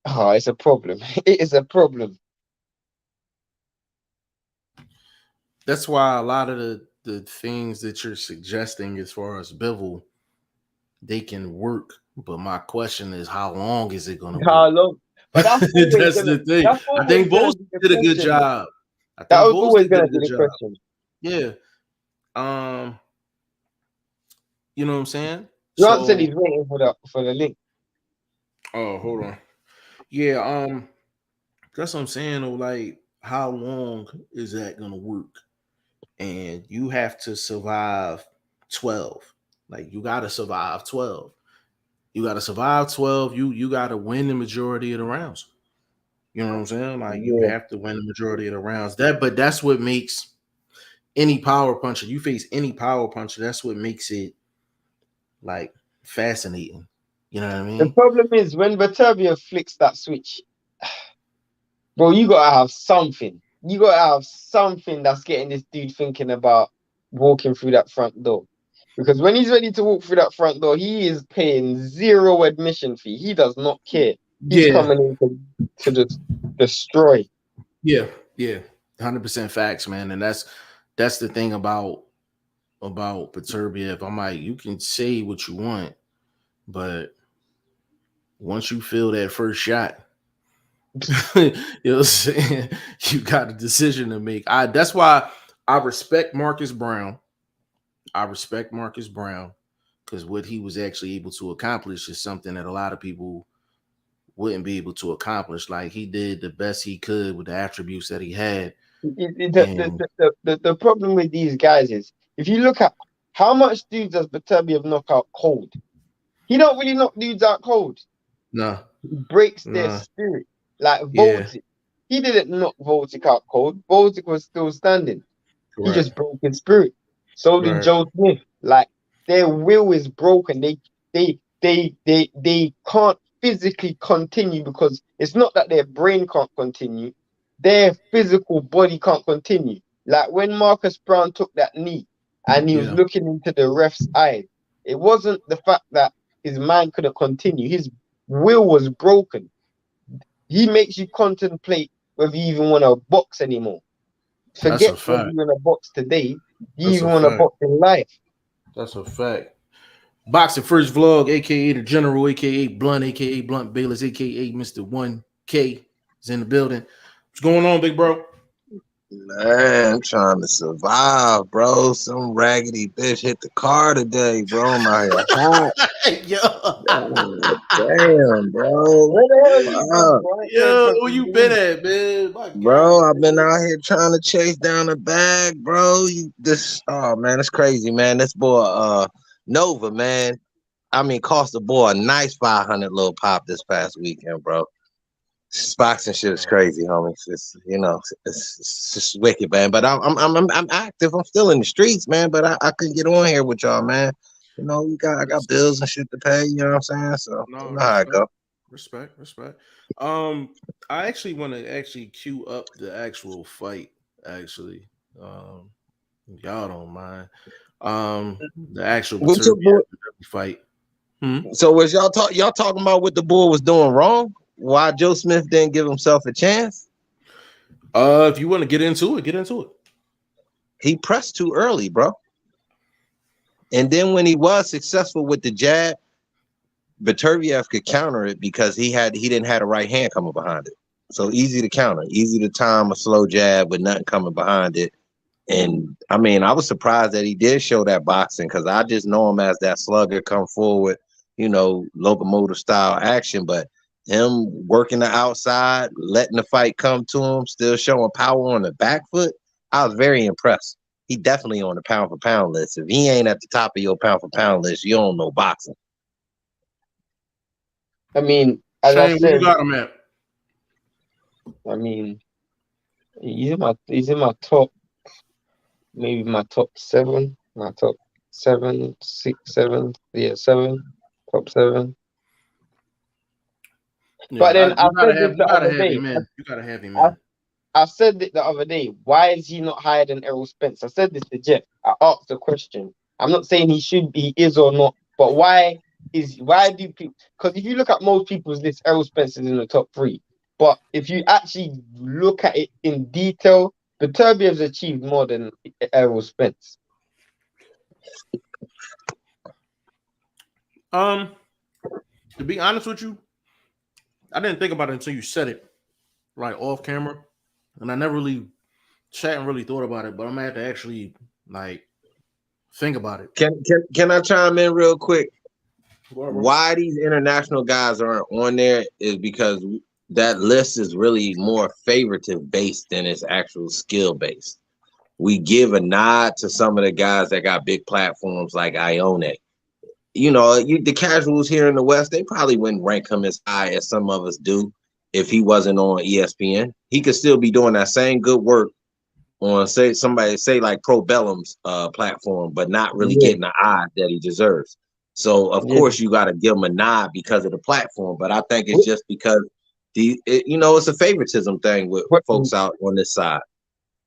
it's a problem. It is a problem. That's why a lot of the things that you're suggesting as far as Bivol, they can work. But my question is, how long is it going to work? How long? But that's the thing. I think both did a good job. That was always going to be the question. Yeah. You know what I'm saying? Grant said he's waiting for the link. Oh, hold on. Yeah, that's what I'm saying. Though, like, how long is that gonna work? And you have to survive 12. Like, you gotta survive 12. You gotta survive 12. You gotta win the majority of the rounds. You know what I'm saying? Like, you have to win the majority of the rounds. But that's what makes any power puncher. You face any power puncher. That's what makes it, like, fascinating. You know what I mean? The problem is when Beterbiev flicks that switch, bro, you gotta have something. You gotta have something that's getting this dude thinking about walking through that front door. Because when he's ready to walk through that front door, he is paying zero admission fee. He does not care. He's coming in to just destroy. Yeah, 100% facts, man. And that's the thing about Beterbiev. I'm like, you can say what you want, but once you feel that first shot, you know what I'm saying, you got a decision to make. That's why I respect Marcus Brown. Because what he was actually able to accomplish is something that a lot of people wouldn't be able to accomplish. Like, he did the best he could with the attributes that he had. The problem with these guys is, if you look at how much dudes does Beterbiev knock out cold, he don't really knock dudes out cold. No. He breaks their spirit. Like Voltic. He didn't knock Voltic out cold. Voltic was still standing. Correct. He just broke his spirit. So did Joe Smith. Like, their will is broken. They can't physically continue, because it's not that their brain can't continue. Their physical body can't continue. Like when Marcus Brown took that knee and he was looking into the ref's eyes, it wasn't the fact that his mind couldn't continue. His will was broken. He makes you contemplate whether you even want to box anymore. Forget whether you want to box today. You even want to box in life. That's a fact. Boxing First Vlog, aka the General, aka Blunt, aka Blunt Bayless, aka Mr. 1K is in the building. What's going on, big bro? Man, I'm trying to survive, bro. Some raggedy bitch hit the car today, bro. I'm out here hot. Damn, bro. Where the hell you been, bro? Yo, where you been at, man? Bro, I've been out here trying to chase down a bag, bro. Oh man, it's crazy, man. This boy, Nova, man. I mean, cost the boy a nice 500 little pop this past weekend, bro. This boxing shit is crazy, homie. It's just wicked, man. But I'm active. I'm still in the streets, man. But I couldn't get on here with y'all, man. You know, I got bills and shit to pay. You know what I'm saying? So you know how it go. Respect. I actually want to queue up the actual fight. Actually, y'all don't mind. The actual fight. So was y'all talking about what the bull was doing wrong? Why Joe Smith didn't give himself a chance? If you want to get into it, He pressed too early, bro. And then when he was successful with the jab, Beterbiev could counter it because he didn't have the right hand coming behind it. So easy to counter, easy to time a slow jab with nothing coming behind it. And I mean, I was surprised that he did show that boxing, because I just know him as that slugger, come forward, you know, locomotive style action. But him working the outside, letting the fight come to him, still showing power on the back foot, I was very impressed. He definitely on the pound for pound list. If he ain't at the top of your pound for pound list, you don't know boxing. I mean, as Shane, I said, where you got him at? I mean, he's in my top, maybe my top 7, my top 7, 6, 7, yeah, 7, top 7. Yeah, but then you gotta have him, man. I said it the other day. Why is he not higher than Errol Spence? I said this to Jeff. I asked the question. I'm not saying he is or not, but why do people? Because if you look at most people's list, Errol Spence is in the top 3. But if you actually look at it in detail, Beterbiev's achieved more than Errol Spence. To be honest with you, I didn't think about it until you said it, like off camera, and I never really sat and really thought about it. But I'm gonna have to actually think about it. Can I chime in real quick? Why these international guys aren't on there is because that list is really more favoritive based than it's actual skill based. We give a nod to some of the guys that got big platforms like Ione. You know, the casuals here in the West, they probably wouldn't rank him as high as some of us do if he wasn't on ESPN. He could still be doing that same good work on, say like Pro Bellum's platform, but not really getting the odds that he deserves. So of course you got to give him a nod because of the platform, but I think it's just because it's a favoritism thing with folks out on this side.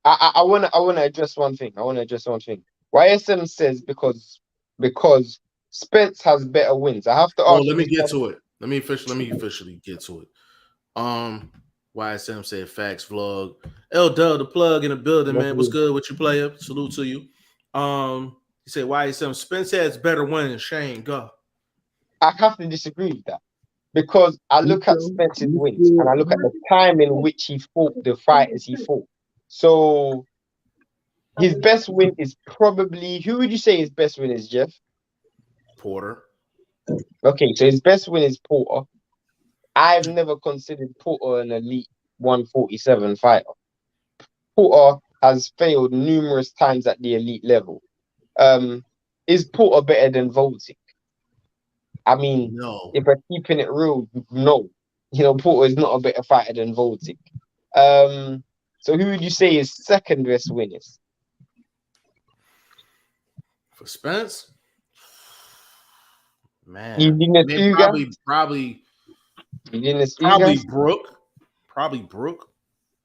I wanna address one thing. YSM says because Spence has better wins. I have to ask. Let me get to it. Let me officially get to it. YSM said facts vlog. L Dub the plug in the building, man. What's good with you, player? Salute to you. He said YSM Spence has better wins. Shane, go. I have to disagree with that, because I look at Spence's wins and I look at the time in which he fought the fighters he fought. So his best win is probably, who would you say his best win is, Jeff? Porter. Okay, so his best win is Porter. I've never considered Porter an elite 147 fighter. Porter has failed numerous times at the elite level. Is Porter better than Voltic? I mean, No. if we're keeping it real, no. Porter is not a better fighter than Voltic. So who would you say his second best win is? For Spence? Man. You didn't Probably Ugas? Brooke. Probably Brooke.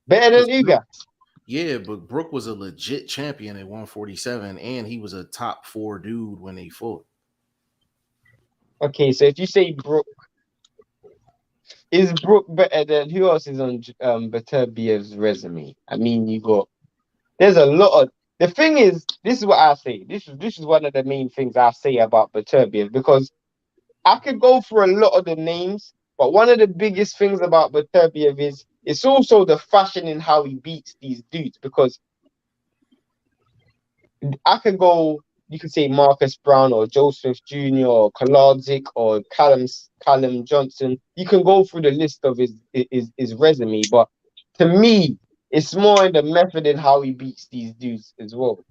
Better than Ugas? Yeah, but Brooke was a legit champion at 147, and he was a top 4 dude when they fought. Okay, so if you say Brooke, is Brooke better than who else is on Beterbiev's resume? I mean, there's a lot of. The thing is, this is what I say. This is one of the main things I say about Beterbiev, because I could go for a lot of the names, but one of the biggest things about Beterbiev is it's also the fashion in how he beats these dudes. Because I could go, you could say Marcus Brown or Joseph Jr. or Kolardzik or Callum Johnson. You can go through the list of his resume, but to me, it's more in the method in how he beats these dudes as well.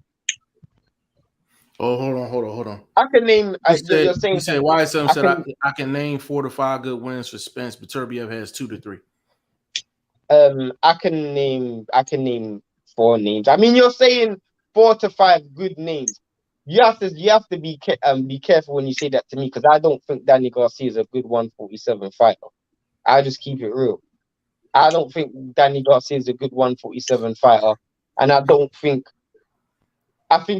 Oh, hold on. I can name. You Saying said YSM said I can name 4 to 5 good wins for Spence. Beterbiev has 2 to 3. I can name 4 names. I mean, you're saying 4 to 5 good names. You have to be careful when you say that to me, because I don't think Danny Garcia is a good 147 fighter. I just keep it real. I don't think Danny Garcia is a good 147 fighter, and I think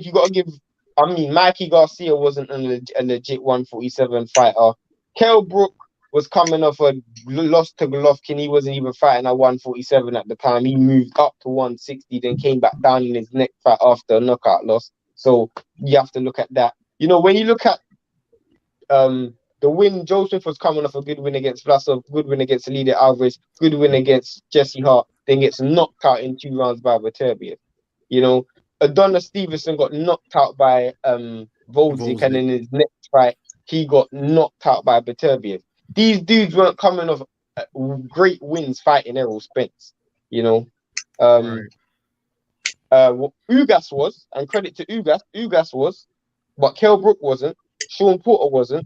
you got to give. I mean, Mikey Garcia wasn't a legit 147 fighter. Kell Brook was coming off a loss to Golovkin. He wasn't even fighting at 147 at the time. He moved up to 160, then came back down in his next fight after a knockout loss. So you have to look at that. When you look at the win, Joseph was coming off a good win against Vlasov, good win against Alida Alvarez, good win against Jesse Hart, then gets knocked out in 2 rounds by Beterbiev. Adonis Stevenson got knocked out by Volzik, and in his next fight, he got knocked out by Beterbiev. These dudes weren't coming off great wins fighting Errol Spence. Ugas was, and credit to Ugas was, but Kell Brook wasn't. Sean Porter wasn't.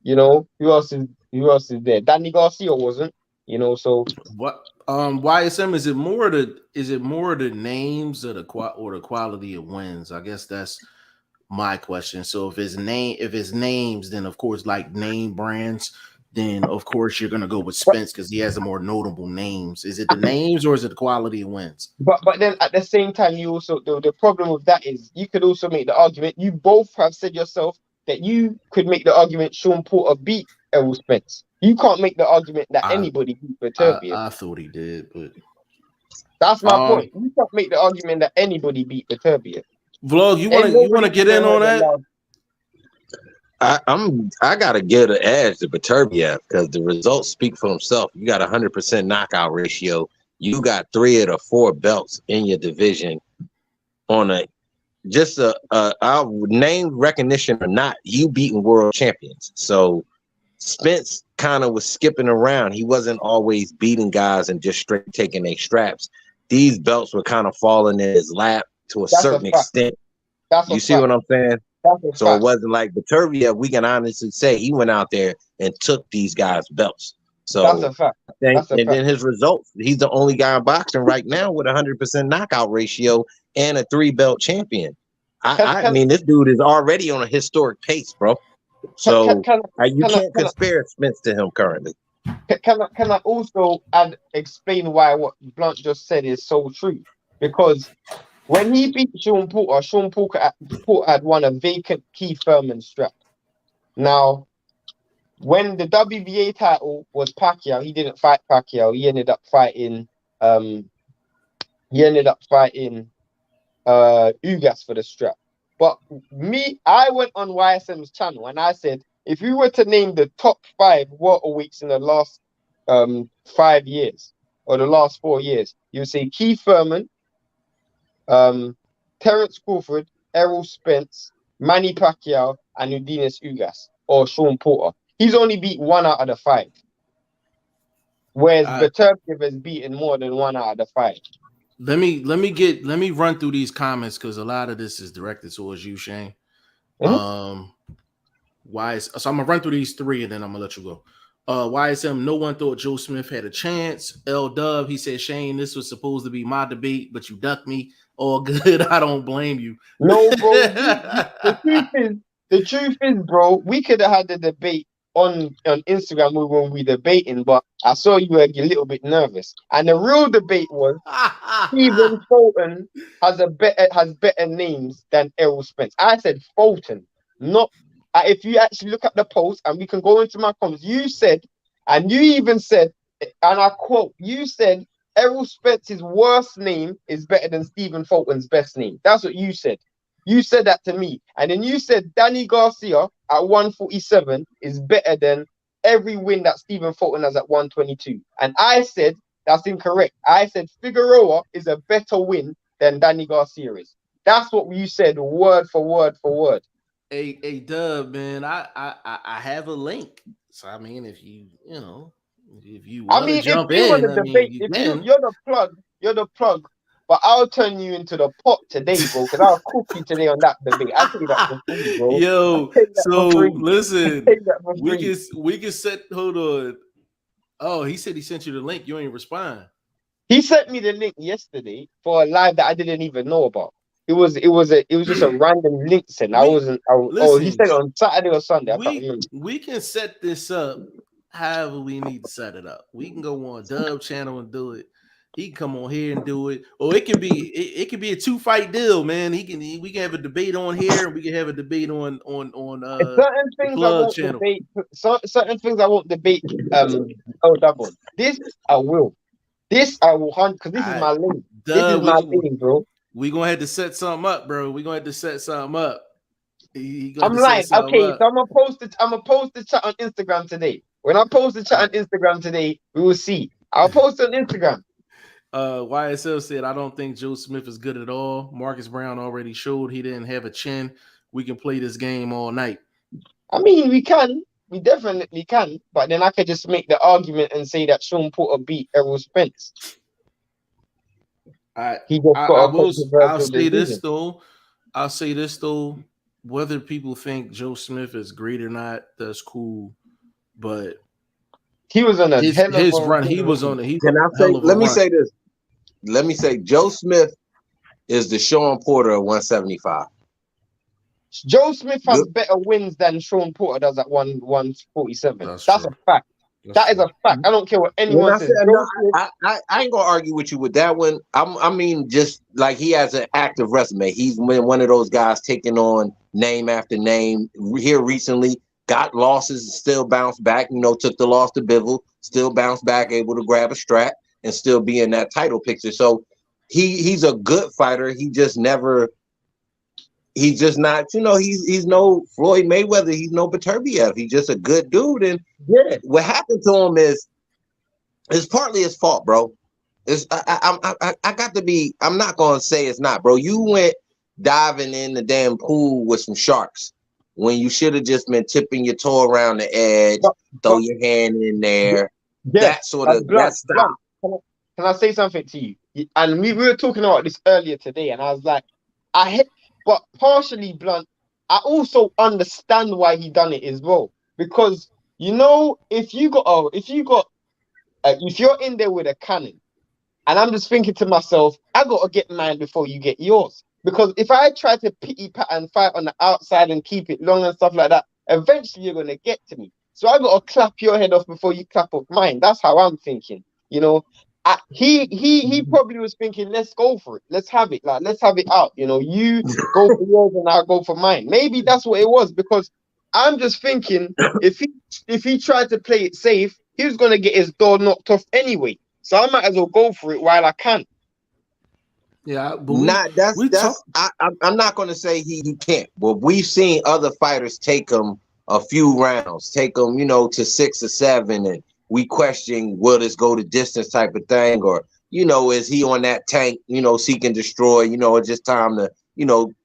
Who else is there? Danny Garcia wasn't. So what? YSM, is it more the names or the quality of wins? I guess that's my question. So if it's names, then of course, like name brands, then of course you're gonna go with Spence because he has the more notable names. Is it the names or is it the quality of wins? But then at the same time, you also the problem with that is you could also make the argument. You both have said yourself that you could make the argument Sean Porter beat Errol Spence. You can't make the argument that anybody beat Beterbiev. I thought he did, but that's my point. You can't make the argument that anybody beat Beterbiev. Vlog, you want to get in on that? I gotta give an edge to Beterbiev because the results speak for himself. You got 100% knockout ratio. You got 3 of the 4 belts in your division on a name recognition or not. You beating world champions. So Spence kind of was skipping around. He wasn't always beating guys and just straight taking their straps. These belts were kind of falling in his lap to a certain extent. You see what I'm saying? So it wasn't like Beterbiev. We can honestly say he went out there and took these guys' belts. So that's a fact. Then his results, he's the only guy in boxing right now with 100% knockout ratio and a 3-belt champion. I mean, this dude is already on a historic pace, bro. So you can't compare Spence to him currently. Can I also explain why what Blunt just said is so true? Because when he beat Sean Porter had won a vacant Keith Thurman strap. Now, when the WBA title was Pacquiao, he didn't fight Pacquiao. He ended up fighting Ugas for the strap. But I went on YSM's channel and I said, if you were to name the top 5 welterweights in the last 5 years or the last 4 years, you would say Keith Thurman, Terence Crawford, Errol Spence, Manny Pacquiao, and Udinas Ugas or Sean Porter. He's only beat 1 out of the 5. Whereas Beterbiev has beaten more than 1 out of the 5. Let me run through these comments because a lot of this is directed towards you, Shane. Mm-hmm. So I'm gonna run through these 3 and then I'm gonna let you go. YSM, no one thought Joe Smith had a chance. L Dub, he said, Shane, this was supposed to be my debate, but you ducked me. All good. I don't blame you. No, bro. The truth is, bro, we could have had the debate on Instagram when we debating, but I saw you were a little bit nervous. And the real debate was Stephen Fulton has better names than Errol Spence. I said Fulton, not. If you actually look at the post, and we can go into my comments, you said, and you even said, and I quote, you said Errol Spence's worst name is better than Stephen Fulton's best name. That's what you said. You said that to me. And then you said Danny Garcia at 147 is better than every win that Stephen Fulton has at 122. And I said that's incorrect. I said Figueroa is a better win than Danny Garcia is. That's what you said, word for word for word. Hey, Dub, man, I have a link. So I mean, if you want to jump in, you're the plug. But I'll turn you into the pot today, bro, because I'll cook you today on that debate. I'll take that for free, bro. Yo, so listen, we can set. Hold on. Oh, he said he sent you the link. You ain't respond. He sent me the link yesterday for a live that I didn't even know about. It was just a random link sent. He said it on Saturday or Sunday. I can't remember. We can set this up however we need to set it up. We can go on Dub channel and do it. He can come on here and do it. Or it can be a 2-fight deal, man. We can have a debate on here and we can have a debate on certain things I won't channel. Debate. Certain things I won't debate double. This I will. This I will hunt because this is my lane. This is my lane, bro. We're gonna have to set something up, bro. We're gonna have to set something up. I'm like, okay, so I'm gonna post the chat on Instagram today. When I post the chat on Instagram today, we will see. I'll post it on Instagram. YSL said, I don't think Joe Smith is good at all. Marcus Brown already showed he didn't have a chin. We can play this game all night. I mean, we definitely can, but then I could just make the argument and say that Sean Porter beat Errol Spence. I'll say this though. Whether people think Joe Smith is great or not, that's cool. But he was on his run. He was on a let me say this. Let me say Joe Smith is the Sean Porter of 175. Joe Smith has better wins than Sean Porter does at 147. That's a fact. That is a fact. I don't care what anyone says. I ain't gonna argue with you with that one. I mean, just like he has an active resume. He's been one of those guys taking on name after name here recently. Got losses, still bounced back. Took the loss to Bivol, still bounced back, able to grab a strap and still be in that title picture. So he's a good fighter. He just never. He's just not, he's no Floyd Mayweather. He's no Beterbiev. He's just a good dude. And what happened to him is partly his fault, bro. I got to be, I'm not going to say it's not, bro. You went diving in the damn pool with some sharks when you should have just been tipping your toe around the edge, throw your hand in there. That sort of, that stop. Can I say something to you? And we were talking about this earlier today, and I was like, but partially, Blunt, I also understand why he done it as well. Because if you're in there with a cannon, and I'm just thinking to myself, I gotta get mine before you get yours. Because if I try to pity pat and fight on the outside and keep it long and stuff like that, eventually you're gonna get to me. So I gotta clap your head off before you clap off mine. That's how I'm thinking. He probably was thinking, let's go for it. Let's have it. Let's have it out. You go for yours and I'll go for mine. Maybe that's what it was, because I'm just thinking if he tried to play it safe, he was gonna get his door knocked off anyway. So I might as well go for it while I can. Yeah, but I'm not gonna say he can't, but we've seen other fighters take him a few rounds, take him, to 6 or 7, and we question, will this go to distance type of thing, or is he on that tank, seek and destroy, it's just time to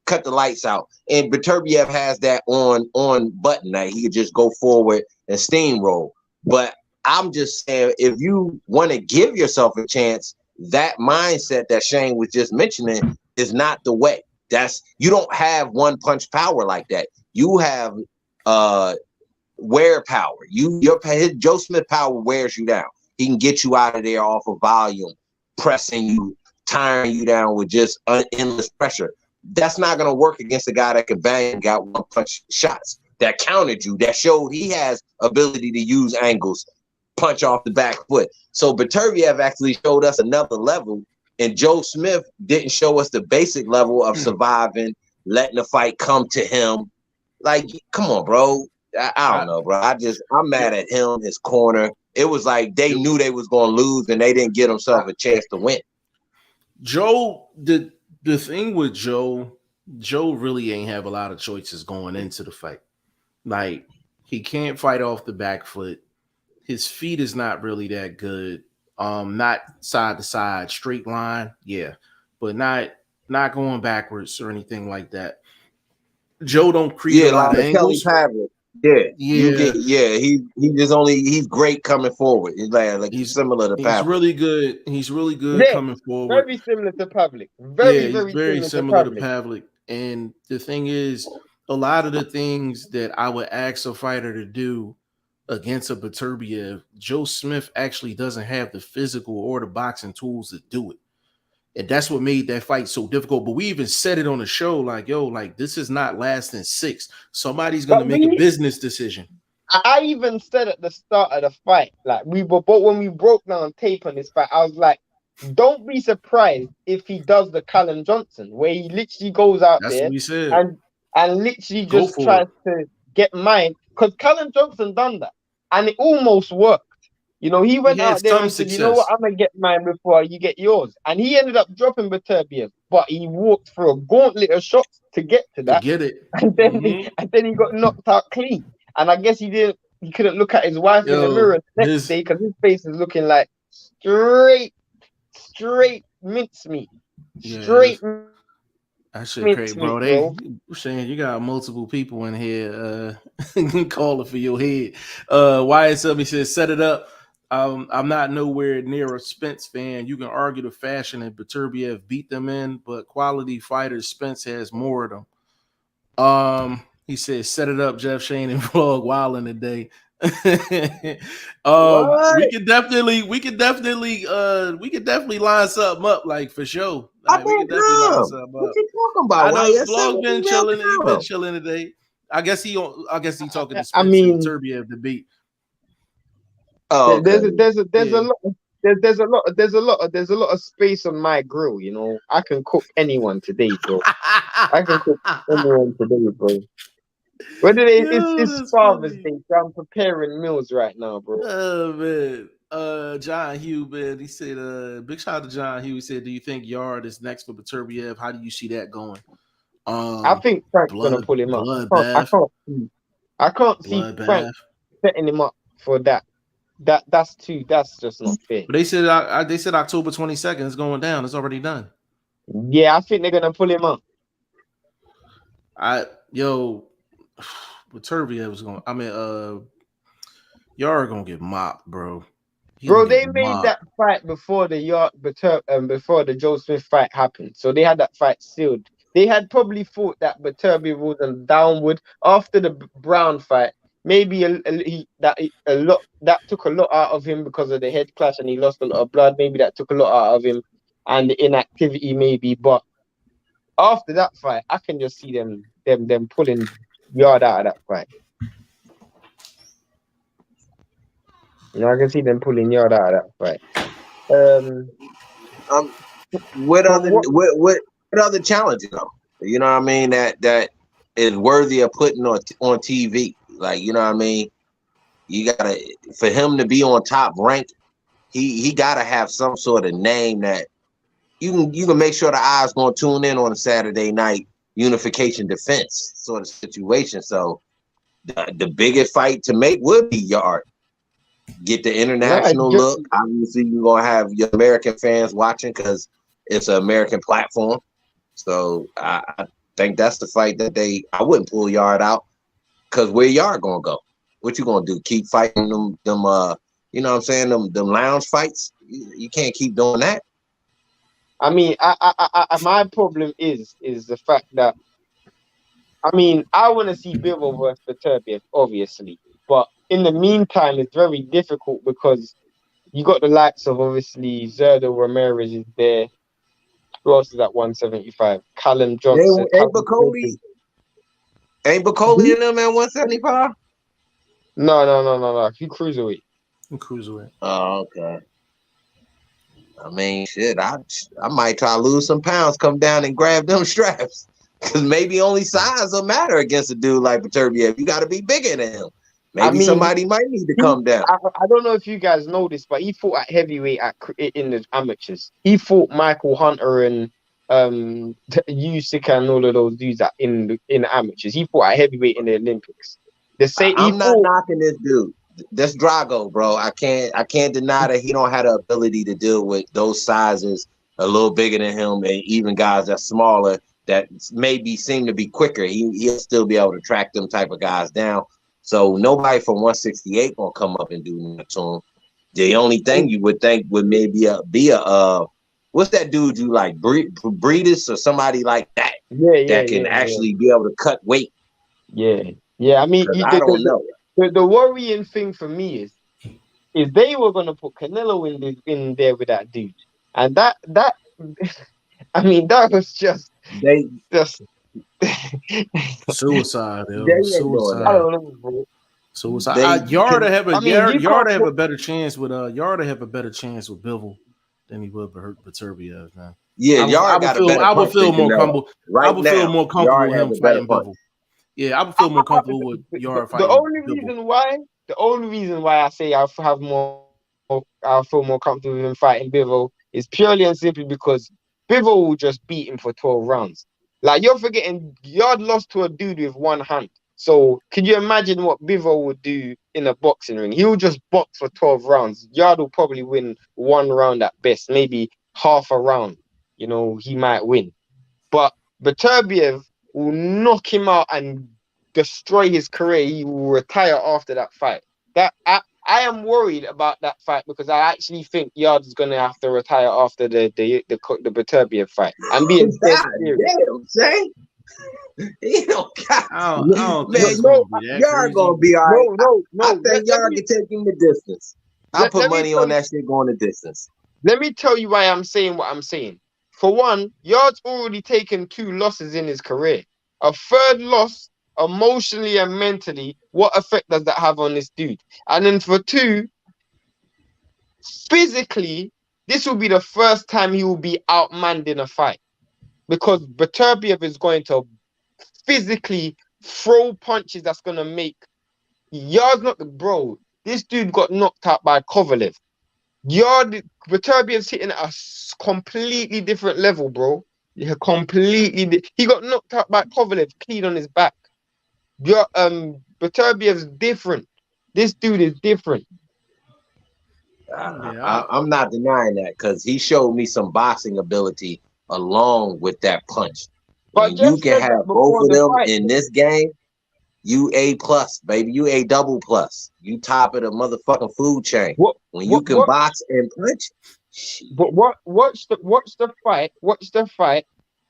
cut the lights out. And Beterbiev has that on button that he could just go forward and steamroll. But I'm just saying, if you want to give yourself a chance, that mindset that Shane was just mentioning is not the way. You don't have one punch power like that. You have wear power. Joe Smith power wears you down. He can get you out of there off of volume, pressing you, tiring you down with just endless pressure. That's not going to work against a guy that can bang and got one punch shots that countered you, that showed he has ability to use angles, punch off the back foot. So Beterbiev actually showed us another level, and Joe Smith didn't show us the basic level of surviving, letting the fight come to him. Like, come on, bro. I don't know, bro. I'm mad at him, his corner. It was like they knew they was going to lose, and they didn't give themselves a chance to win. Joe, the thing with Joe really ain't have a lot of choices going into the fight. Like, he can't fight off the back foot. His feet is not really that good. Not side to side, straight line, yeah, but not going backwards or anything like that. Joe don't create a lot of angles. He's great coming forward. He's similar to Pavlik. He's really good coming forward. Very similar to Pavlik. Very similar to Pavlik. And the thing is, a lot of the things that I would ask a fighter to do against a Beterbiev, Joe Smith actually doesn't have the physical or the boxing tools to do it. And that's what made that fight so difficult. But we even said it on the show, like, yo, like, this is not lasting 6. Somebody's going to make a business decision. I even said at the start of the fight, like, when we broke down tape on this fight, I was like, don't be surprised if he does the Callum Johnson, where he literally goes out there and literally just tries to get mine. Because Callum Johnson done that, and it almost worked. He went out there and said, you know what, I'm going to get mine before you get yours. And he ended up dropping Beterbiev, but he walked through a gauntlet of shots to get to that. To get it. And then he got knocked out clean. And I guess he couldn't look at his wife in the mirror the next day because his face is looking like straight mincemeat. Straight that shit crazy, bro. They saying you got multiple people in here calling for your head. YSW says, set it up. I'm not nowhere near a Spence fan. You can argue the fashion and Beterbiev beat them in, but quality fighters, Spence has more of them. He says, set it up, Jeff Shane and Vlog wilding today. We could definitely line something up, like, for sure. Like, we could definitely line something up. What you talking about? I know Vlog been chilling. He been chilling today. I guess he talking to Spence and Beterbiev to beat. Oh, there's a lot of space on my grill. I can cook anyone today, bro. I can cook anyone today, bro. It's Father's Day, so I'm preparing meals right now, bro. Oh man. John Hugh, man, he said, big shout out to John Hugh. He said, do you think Yard is next for Beterbiev? How do you see that going? I think Frank's gonna pull him up. I can't see Frank setting him up for that. That's just not fair. But they said October 22nd is going down. It's already done. Yeah, I think they're gonna pull him up. Beterbiev was going. Yard gonna get mopped, bro. They made that fight before before the Joe Smith fight happened, so they had that fight sealed. They had probably thought that Beterbiev was downward after the Brown fight. Maybe that took a lot out of him because of the head clash and he lost a lot of blood. Maybe that took a lot out of him and the inactivity, maybe. But after that fight, I can just see them pulling Yard out of that fight. I can see them pulling Yard out of that fight. What other challenges though? You know what I mean? That is worthy of putting on TV. Like, you know what I mean? You gotta, for him to be on top rank, he gotta have some sort of name that you can make sure the eyes gonna tune in on a Saturday night unification defense sort of situation. So the biggest fight to make would be Yard. Get the international look. Obviously, you're gonna have your American fans watching because it's an American platform. So I think that's the fight that I wouldn't pull Yard out, because where Yard gonna go? What you gonna do? Keep fighting them you know what I'm saying, them lounge fights? You can't keep doing that. I mean, my problem is the fact that, I mean, I want to see Bivol versus Beterbiev, obviously, but in the meantime, it's very difficult because you got the likes of, obviously, Zerdo Ramirez is there. Who else is at 175? Callum Johnson. Ain't Bacoli in them at 175? No. He cruiserweight. Cruiserweight. Oh, okay. I mean, shit, I might try to lose some pounds, come down and grab them straps. Because maybe only size will matter against a dude like Beterbiev. You got to be bigger than him. Maybe somebody might need to come down. I don't know if you guys know this, but he fought at heavyweight in the amateurs. He fought Michael Hunter and Usyk and all of those dudes in the amateurs. He fought at heavyweight in the Olympics. I'm not knocking this dude. That's Drago, bro. I can't deny that he don't have the ability to deal with those sizes a little bigger than him, and even guys that's smaller that maybe seem to be quicker. He'll still be able to track them type of guys down. So nobody from 168 gonna come up and do that to him. The only thing you would think would maybe be a what's that dude you like, Breedis or somebody like that? That can actually be able to cut weight. Yeah. I mean, I don't know. The worrying thing for me is they were gonna put Canelo in there with that dude, and that I mean, that was just suicide. Suicide. I don't know, bro. Suicide. Yard have a better chance with Bivol than he would Beterbiev, man. Yeah, I would feel more comfortable. I would feel more comfortable with him fighting Bivol. Yeah, I would feel more comfortable with Yard fighting. The only reason why I say I'll feel more comfortable with him fighting Bivol is purely and simply because Bivol will just beat him for 12 rounds. Like, you're forgetting, Yard lost to a dude with one hand. So can you imagine what Bivol would do in a boxing ring? He'll just box for 12 rounds. Yard will probably win one round at best, maybe half a round. You know, he might win. But Beterbiev will knock him out and destroy his career. He will retire after that fight. I am worried about that fight because I actually think Yard is gonna have to retire after the Beterbiev fight. I'm being serious. Damn, Say. He don't got. I don't think Yard gonna be all right. No. I think Yard can take him the distance. I put money on that shit going the distance. Let me tell you why I'm saying what I'm saying. For one, Yard's already taken 2 losses in his career. A third loss, emotionally and mentally, what effect does that have on this dude? And then for 2, physically, this will be the first time he will be outmanned in a fight. Because Beterbiev is going to physically throw punches that's going to make Yard's not the bro. This dude got knocked out by Kovalev. Beterbiev's hitting at a completely different level, bro. Yeah, he got knocked out by Kovalev clean on his back. Beterbiev's different. This dude is different. I'm not denying that because he showed me some boxing ability along with that punch. But you can have both of them in this game. You A plus, baby. You A double plus. You top of the motherfucking food chain. When you can box and punch. But watch the fight. Watch the fight.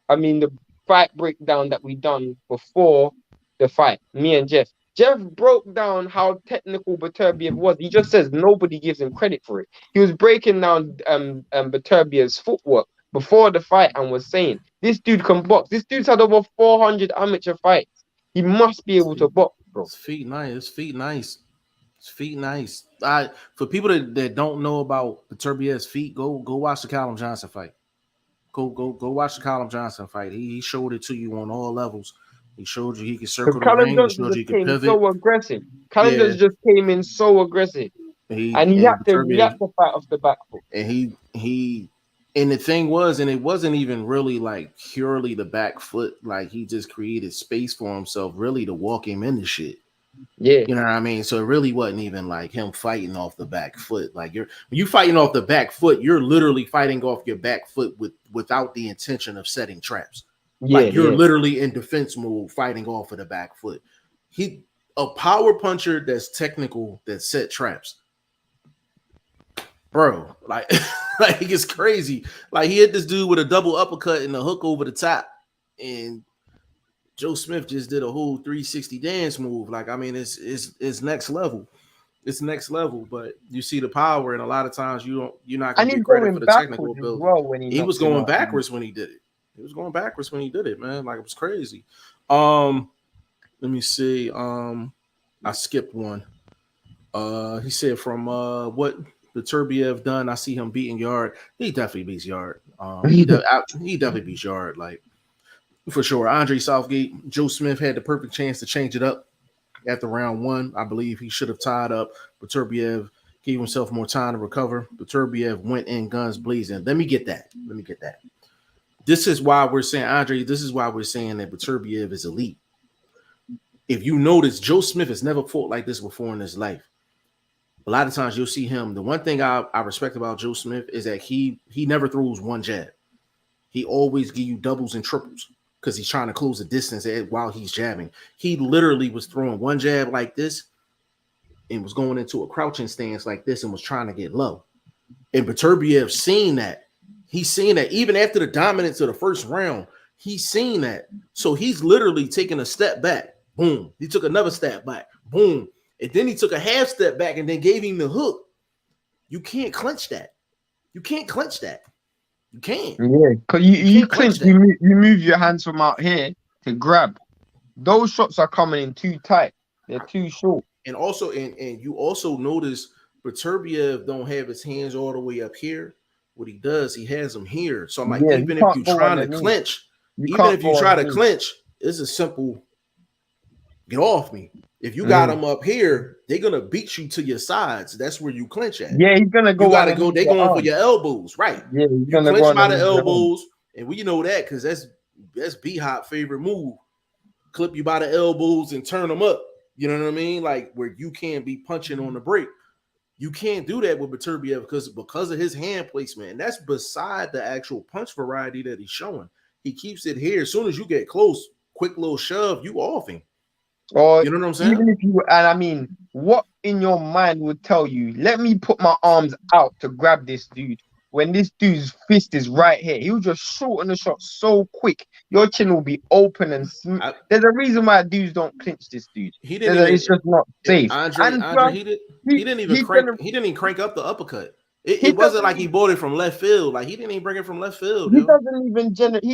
I mean, the fight breakdown that we done before the fight. Me and Jeff. Jeff broke down how technical Beterbiev was. He just says nobody gives him credit for it. He was breaking down Beterbiev's footwork before the fight and was saying, this dude can box. This dude's had over 400 amateur fights. He must be able to box, bro. His feet nice. For people that don't know about Beterbiev's feet, go watch the Callum Johnson fight. Go watch the Callum Johnson fight. He showed it to you on all levels. He showed you he could circle the ring. He showed you he could pivot. So aggressive. Callum Johnson just came in so aggressive, he had to fight off the back foot. And and the thing was, and it wasn't even really like purely the back foot. Like, he just created space for himself, really, to walk him into shit. Yeah, you know what I mean. So it really wasn't even like him fighting off the back foot. Like, when you fighting off the back foot, you're literally fighting off your back foot without the intention of setting traps. Yeah, Like you're yeah. literally in defense mode, fighting off of the back foot. A power puncher that's technical, that set traps, bro. Like, like it's crazy. Like he hit this dude with a double uppercut and a hook over the top, and Joe Smith just did a whole 360 dance move. Like, I mean, it's next level. It's next level, but you see the power, and a lot of times you're not gonna And he's get credit for going the technical backwards as ability. well when he He was knocks him going out. backwards when he did it. He was going backwards when he did it, man. Like it was crazy. Let me see. I skipped one. He said from what Beterbiev done, I see him beating Yard. He definitely beats Yard. He definitely beats Yard, like for sure. Andre Southgate, Joe Smith had the perfect chance to change it up after round one. I believe he should have tied up. Beterbiev gave himself more time to recover. Beterbiev went in guns blazing. Let me get that. This is why we're saying, Andre, this is why we're saying that Beterbiev is elite. If you notice, Joe Smith has never fought like this before in his life. A lot of times you'll see him. The one thing I respect about Joe Smith is that he never throws one jab. He always give you doubles and triples because he's trying to close the distance while he's jabbing. He literally was throwing one jab like this and was going into a crouching stance like this and was trying to get low. And Beterbiev seen that. He's seen that even after the dominance of the first round, he's seen that. So he's literally taking a step back. Boom. He took another step back. Boom. And then he took a half step back and then gave him the hook. You can't clinch that. You can't. Yeah, because you clinch, you move your hands from out here to grab. Those shots are coming in too tight. They're too short. And also, and you also notice Beterbiev don't have his hands all the way up here. What he does, he has them here. So I'm like, even if you're trying to clinch, it's a simple get off me. If you got them up here, they're gonna beat you to your sides. That's where you clinch at. Yeah, he's gonna go. You gotta go. They're going for your elbows, right? Yeah, you clinch by the elbows, and we know that because that's B-Hop favorite move. Clip you by the elbows and turn them up. You know what I mean? Like where you can't be punching on the break. You can't do that with Beterbiev because of his hand placement, and that's beside the actual punch variety that he's showing. He keeps it here. As soon as you get close, quick little shove, you off him. Or you know what I'm saying? Even if you, and I mean, what in your mind would tell you, let me put my arms out to grab this dude when this dude's fist is right here? He'll just shorten the shot so quick. Your chin will be open and smooth. There's a reason why dudes don't clinch this dude. It's just not safe. Andre, he didn't even crank up the uppercut. It wasn't like he bought it from left field. Like he didn't even bring it from left field. He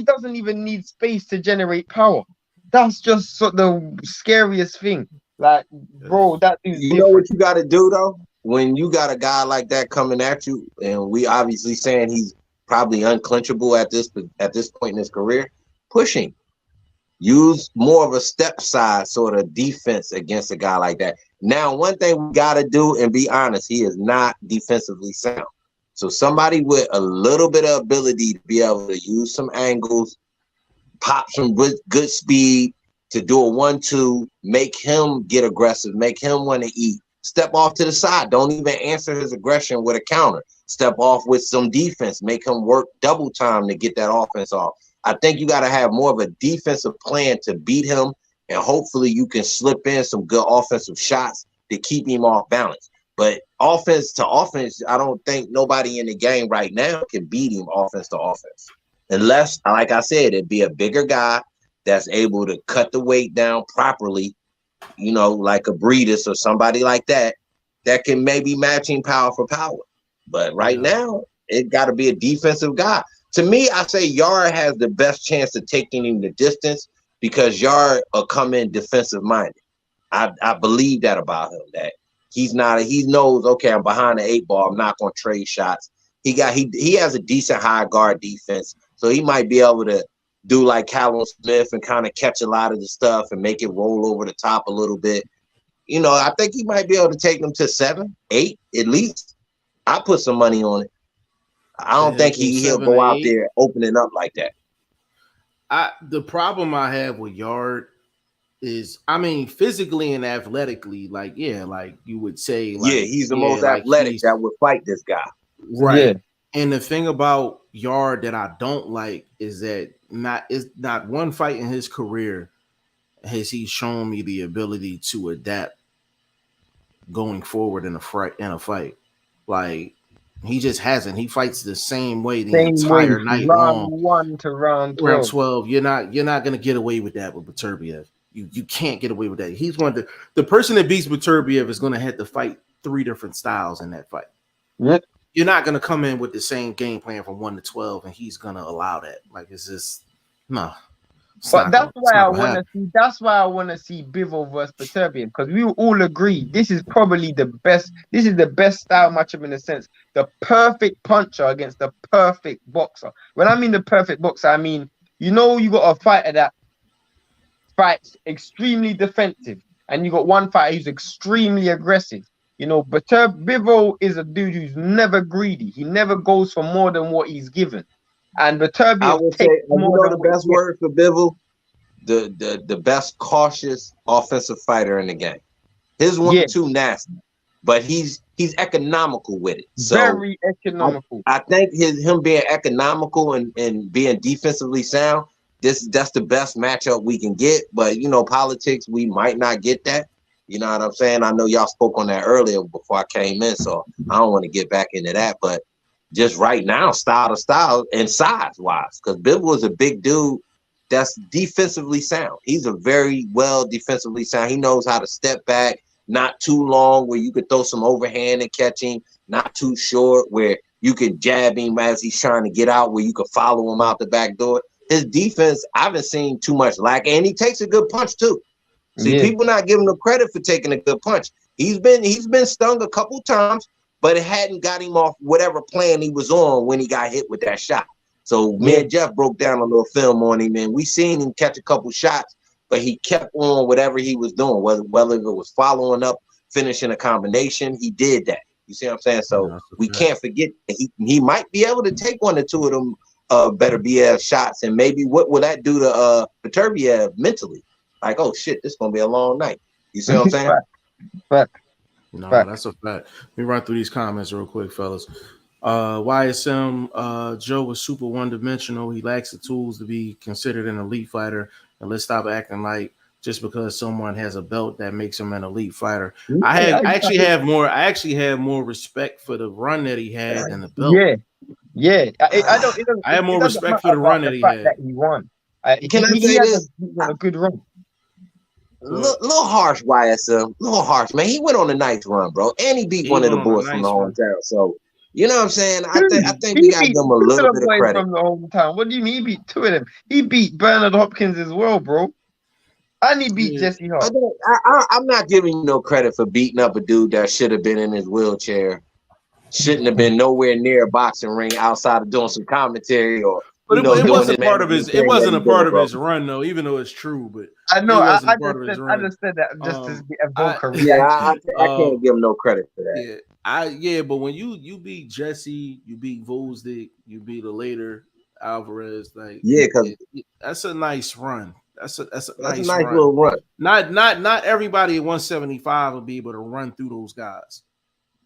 doesn't even need space to generate power. That's just the scariest thing. Like, bro, that dude's you know what you got to do though? When you got a guy like that coming at you, and we obviously saying he's probably unclinchable at this point in his career, pushing. Use more of a step side sort of defense against a guy like that. Now, one thing we got to do, and be honest, he is not defensively sound. So somebody with a little bit of ability to be able to use some angles, pop some good speed to do a 1-2, make him get aggressive, make him want to eat. Step off to the side. Don't even answer his aggression with a counter. Step off with some defense. Make him work double time to get that offense off. I think you got to have more of a defensive plan to beat him, and hopefully you can slip in some good offensive shots to keep him off balance. But offense to offense, I don't think nobody in the game right now can beat him offense to offense. Unless, like I said, it'd be a bigger guy that's able to cut the weight down properly, you know, like a Breedis or somebody like that, that can maybe matching power for power. But right now, it got to be a defensive guy. To me, I say Yard has the best chance of taking him the distance because Yard will come in defensive minded. I believe that about him, that he knows, okay, I'm behind the 8 ball. I'm not going to trade shots. He has a decent high guard defense. So he might be able to do like Callum Smith and kind of catch a lot of the stuff and make it roll over the top a little bit. You know, I think he might be able to take them to 7, 8 at least. I put some money on it. I don't think he'll go out there opening up like that. The problem I have with Yard is, I mean, physically and athletically, like you would say, like, he's the most athletic that would fight this guy. Right. Yeah. And the thing about Yard that I don't like is that not one fight in his career has he shown me the ability to adapt going forward in a fight. Like he just hasn't. He fights the same way the entire night round long. 1 to round 12. Round 12. You're not gonna get away with that with Beterbiev. You can't get away with that. He's one of the person that beats Beterbiev is gonna have to fight 3 different styles in that fight. Yep. You're not gonna come in with the same game plan from 1 to 12, and he's gonna allow that. Like it's just no. But that's why I want to see. That's why I want to see Bivol versus Beterbiev, because we all agree this is probably the best. This is the best style matchup in a sense. The perfect puncher against the perfect boxer. When I mean the perfect boxer, I mean you got a fighter that fights extremely defensive, and you got one fighter who's extremely aggressive. Bivol is a dude who's never greedy. He never goes for more than what he's given. And Beterbiev, I would say, the best word for Bivol, the best cautious offensive fighter in the game. His 1-2 nasty, but he's economical with it. So very economical. I think him being economical and being defensively sound, that's the best matchup we can get. But politics, we might not get that. You know what I'm saying? I know y'all spoke on that earlier before I came in, so I don't want to get back into that, but just right now, style to style and size-wise, because Bivol is a big dude that's defensively sound. He's a very well defensively sound. He knows how to step back, not too long where you could throw some overhand and catch him, not too short where you could jab him as he's trying to get out, where you could follow him out the back door. His defense, I haven't seen too much lack, and he takes a good punch too. See, people not giving him credit for taking a good punch. He's been stung a couple times, but it hadn't got him off whatever plan he was on when he got hit with that shot. So me and Jeff broke down a little film on him, and we seen him catch a couple shots, but he kept on whatever he was doing, whether it was following up, finishing a combination, he did that. You see what I'm saying? So we can't forget he might be able to take 1 or 2 of them Beterbiev shots, and maybe what will that do to Beterbiev mentally? Like, oh shit, this is gonna be a long night. You see what I'm saying? But no, that's a fact. Let me run through these comments real quick, fellas. YSM Joe was super one-dimensional. He lacks the tools to be considered an elite fighter. And let's stop acting like just because someone has a belt that makes him an elite fighter. I actually have more respect for the run that he had than the belt. Yeah. I have more respect for the run that he had. That he won. Can I say this? A good run. Little harsh, YSM. Little harsh, man. He went on a nice run, bro, and he beat one of the boys from the hometown. So you know what I'm saying? I think we got to give him a little bit of credit from the hometown. What do you mean? He beat 2 of them. He beat Bernard Hopkins as well, bro. And he beat Jesse Hart. I'm not giving you no credit for beating up a dude that should have been in his wheelchair. Shouldn't have been nowhere near a boxing ring outside of doing some commentary or. But it wasn't part of his. It wasn't a part of his run, though. Even though it's true, but I know. I just said that just to be a vocal reaction. I can't give him no credit for that. But when you beat Jesse, you beat Vosdick, you beat a later Alvarez, like because that's a nice run. That's a nice little run. Not everybody at 175 will be able to run through those guys.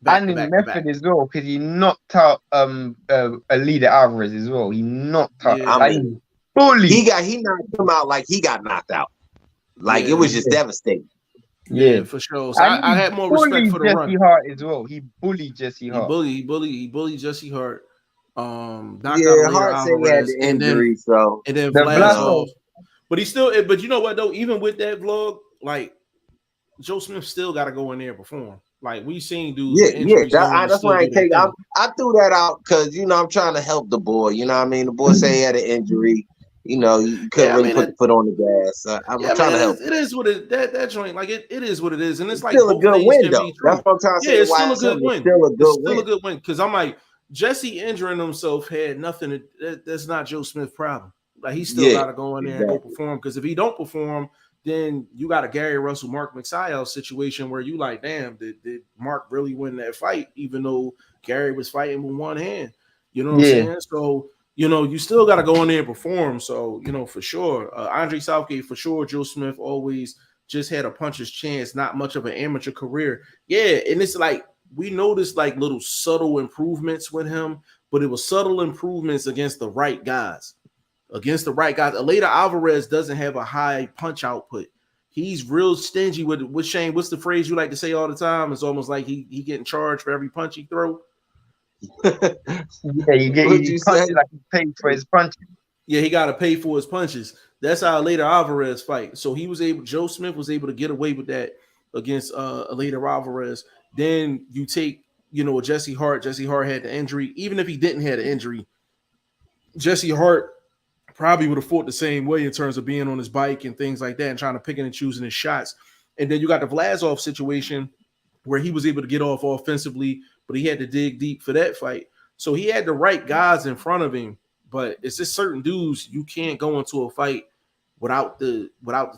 And in method as well, because he knocked out Alida Alvarez as well. He knocked out. He knocked him out like he got knocked out. Like it was just devastating. Yeah, for sure. So I had more respect for the Jesse run. Hart as well. He bullied Jesse Hart. He bullied Jesse Hart. Hart said he had the injury, and then Vlasov. But he still. But you know what though? Even with that vlog, like Joe Smith still got to go in there and perform. Like we seen dudes. That's why I take. I threw that out because I'm trying to help the boy. You know what I mean? The boy say he had an injury. You couldn't really put the foot on the gas. I'm trying to help. It is what it that joint. Like it is what it is, and it's like still a good win though. That's what I'm trying to say. It's still a good win. Still a good win because I'm like Jesse injuring himself had nothing. That's not Joe Smith's problem. Like he still got to go in there and go perform because if he don't perform, then you got a Gary Russell, Mark McSiles situation where you like, damn, did Mark really win that fight? Even though Gary was fighting with one hand, you know what I'm saying? So, you still got to go in there and perform. So, for sure, Andre Southgate, for sure, Joe Smith always just had a puncher's chance, not much of an amateur career. Yeah, and it's like, we noticed like little subtle improvements with him, but it was subtle improvements against the right guys. Against the right guys. Later, Alvarez doesn't have a high punch output. He's real stingy with Shane. What's the phrase you like to say all the time? It's almost like he getting charged for every punch he throw. Yeah, you punch like he paid for his punches. Yeah, he got to pay for his punches. That's how later Alvarez fight. So Joe Smith was able to get away with that against later Alvarez. Then you take, Jesse Hart. Jesse Hart had the injury. Even if he didn't have the injury, Jesse Hart probably would have fought the same way in terms of being on his bike and things like that and trying to pick and choosing his shots. And then you got the Vlasov situation where he was able to get off offensively, but he had to dig deep for that fight. So he had the right guys in front of him, but it's just certain dudes you can't go into a fight without the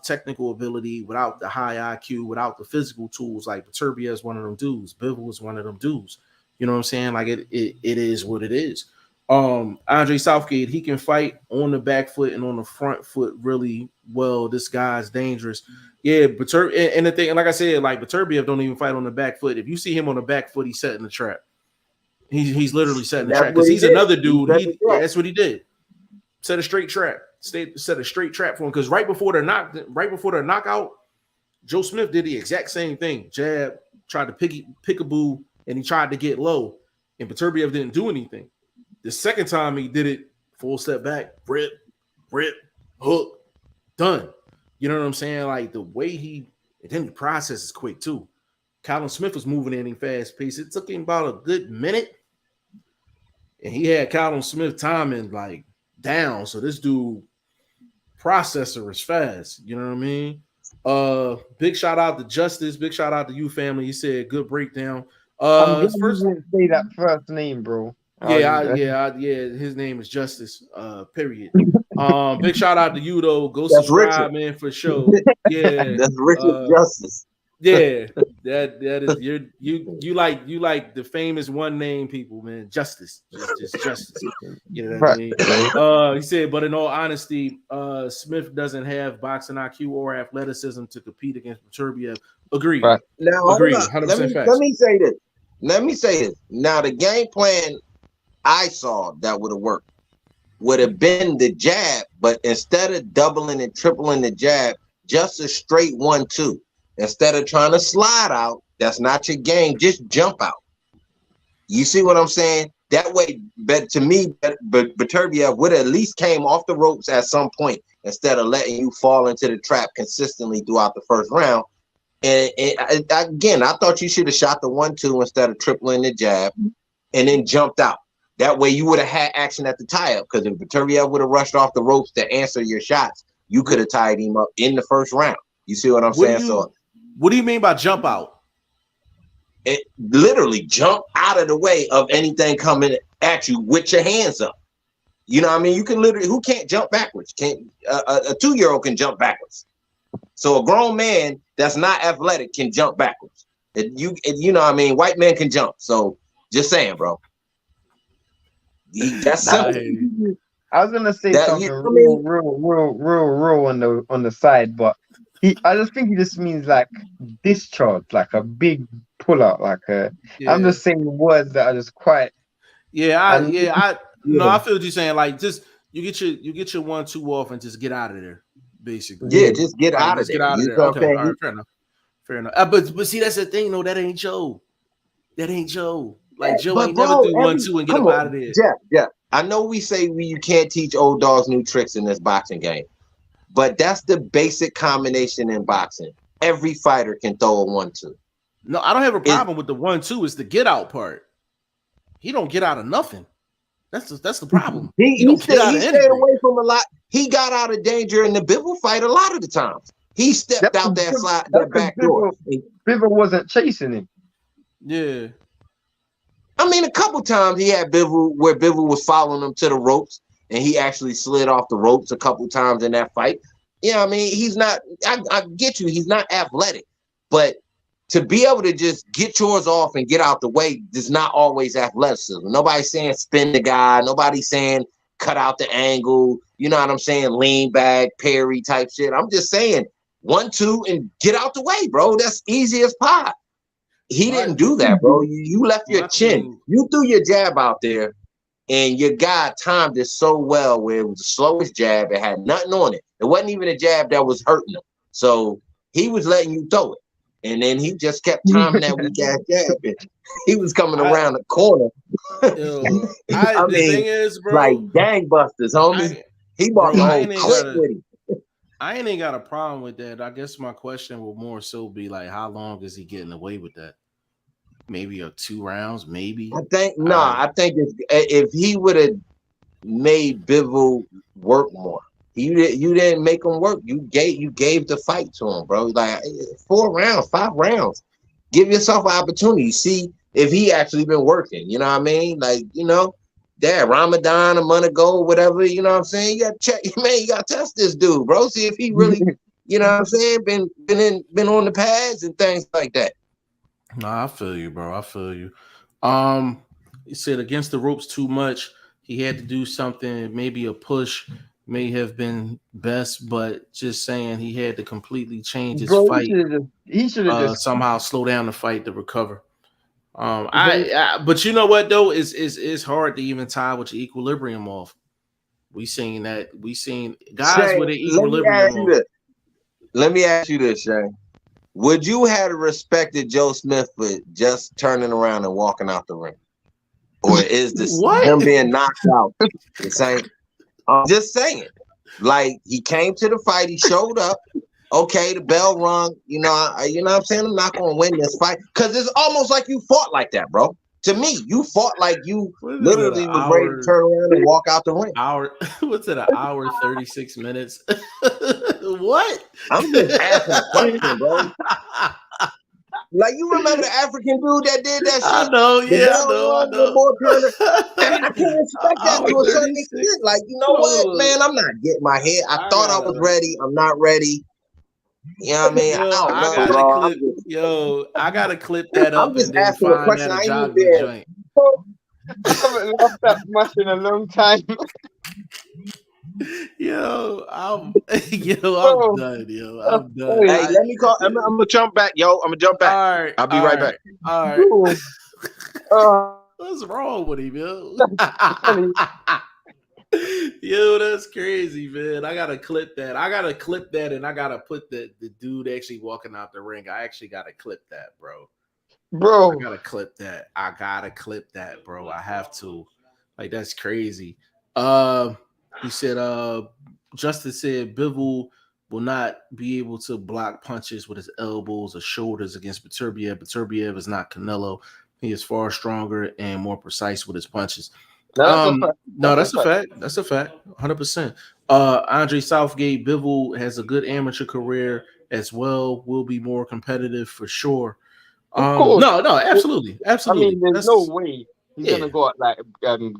technical ability, without the high IQ, without the physical tools. Like Beterbiev is one of them dudes. Bivol is one of them dudes. You know what I'm saying? Like it is what it is. Andre Southgate, he can fight on the back foot and on the front foot really well. This guy's dangerous. Yeah, and the thing, like I said, like Beterbiev don't even fight on the back foot. If you see him on the back foot, he's setting the trap. He's literally setting the trap because he's another dude. That's what he did. Set a straight trap. Set a straight trap for him because right before their knockout, Joe Smith did the exact same thing. Jab, tried to pick-a-boo, and he tried to get low, and Beterbiev didn't do anything. The second time he did it, full step back, rip, hook, done. You know what I'm saying? Like the way and then the process is quick too. Callum Smith was moving in fast pace. It took him about a good minute, and he had Callum Smith timing like down. So this dude processor is fast. You know what I mean? Big shout out to Justice. Big shout out to you, family. He said good breakdown. I'm first didn't say that first name, bro. Yeah. His name is Justice. Period. Big shout out to you though. Go subscribe, man, for sure. Yeah, that's Richard Justice. Yeah, that is you like the famous one name people, man. Justice, just Justice. You know what I mean? He said, but in all honesty, Smith doesn't have boxing IQ or athleticism to compete against Beterbiev. Agreed. Right. Now, agreed. 100% facts. Let me say this. Now, the game plan I saw that would have worked would have been the jab, but instead of doubling and tripling the jab, just a straight 1-2. Instead of trying to slide out, that's not your game. Just jump out. You see what I'm saying? That way, to me, Beterbiev would have at least came off the ropes at some point instead of letting you fall into the trap consistently throughout the first round. And again, I thought you should have shot the 1-2 instead of tripling the jab and then jumped out. That way you would have had action at the tie-up, because if Beterbiev would have rushed off the ropes to answer your shots, you could have tied him up in the first round. You see what I'm saying? What do you mean by jump out? It literally jump out of the way of anything coming at you with your hands up. You know what I mean? You can literally, who can't jump backwards? A 2-year-old can jump backwards. So a grown man that's not athletic can jump backwards. You know what I mean? White men can jump. So just saying, bro. That's simple. I was gonna say something real on the side, but I just think he just means like discharge, like a big pull out, like a. Yeah. I'm just saying words that are just quite. I feel what you're saying. Like just you get your 1-2 off and just get out of there, basically. Yeah, just get out of there. Get out of there. Okay, all right, fair enough. But see, that's the thing, though. That ain't Joe. Like Joe ain't never do 1-2 and get him out of there. Yeah. I know we say you can't teach old dogs new tricks in this boxing game, but that's the basic combination in boxing. Every fighter can throw a 1-2. No, I don't have a problem with the 1-2. It's the get out part. He don't get out of nothing. That's the problem. He stayed away from a lot. He got out of danger in the Bivol fight a lot of the times. He stepped out that back door. Bivol wasn't chasing him. Yeah. I mean, a couple times he had Bivol where Bivol was following him to the ropes, and he actually slid off the ropes a couple times in that fight. Yeah, I mean, he's not. I get you. He's not athletic, but to be able to just get yours off and get out the way is not always athleticism. Nobody's saying spin the guy. Nobody's saying cut out the angle. You know what I'm saying? Lean back, parry type shit. I'm just saying 1-2 and get out the way, bro. That's easy as pie. He didn't do that, bro. You left your chin. You threw your jab out there. And your guy timed it so well where it was the slowest jab. It had nothing on it. It wasn't even a jab that was hurting him. So he was letting you throw it. And then he just kept timing that weak ass jab. And he was coming around the corner. The thing is, bro, like gangbusters, homie. He bought the whole clip with him. I ain't got a problem with that. I guess my question will more so be like, how long is he getting away with that? Maybe 2 rounds, maybe. I think if he would have made Bivol work more, you didn't make him work. You gave the fight to him, bro. Like 4 rounds, 5 rounds. Give yourself an opportunity. See if he actually been working. You know what I mean? Like, Ramadan a month ago, whatever. You know what I'm saying? You got to check, man. You got to test this dude, bro. See if he really, you know what I'm saying, been on the pads and things like that. No, I feel you, bro. I feel you. He said against the ropes too much. He had to do something. Maybe a push may have been best, but just saying he had to completely change his fight. He should have just somehow slow down the fight to recover. But you know what though, it's hard to even tie with your equilibrium off. We seen guys Shay, with an equilibrium off. Let me ask you this, Shay. Would you have respected Joe Smith for just turning around and walking out the ring? Or is this him being knocked out the same? I'm just saying. Like, he came to the fight, he showed up. Okay, the bell rung. You know what I'm saying? I'm not going to win this fight. Because it's almost like you fought like that, bro. To me, you fought like you literally was ready to turn around and walk out the ring. What's it, an hour, 36 minutes? What? I'm just asking a question, bro. Like, you remember the African dude that did that shit? I know, I know. I can't respect that to a certain extent. Like, you know what, man? I'm not getting my head. I thought I was ready. I'm not ready. You know what I mean? I gotta clip that up. I'm just and then asking a question. I ain't there. I haven't laughed that much in a long time. I'm done. I'm done. Hey, let me call. I'm gonna jump back, I'm gonna jump back. All right, I'll be right back. All right. What's wrong with him, yo? Yo, that's crazy, man. I gotta clip that. And I gotta put the dude actually walking out the ring. I actually gotta clip that, bro. I gotta clip that. Bro. I have to. Like, that's crazy. He said, Justice said Bivol will not be able to block punches with his elbows or shoulders against Beterbiev. Beterbiev is not Canelo. He is far stronger and more precise with his punches. That's a fact. That's a fact. 100%. Andre Southgate, Bivol has a good amateur career as well. Will be more competitive for sure. No, absolutely. I mean, there's no way he's gonna go out like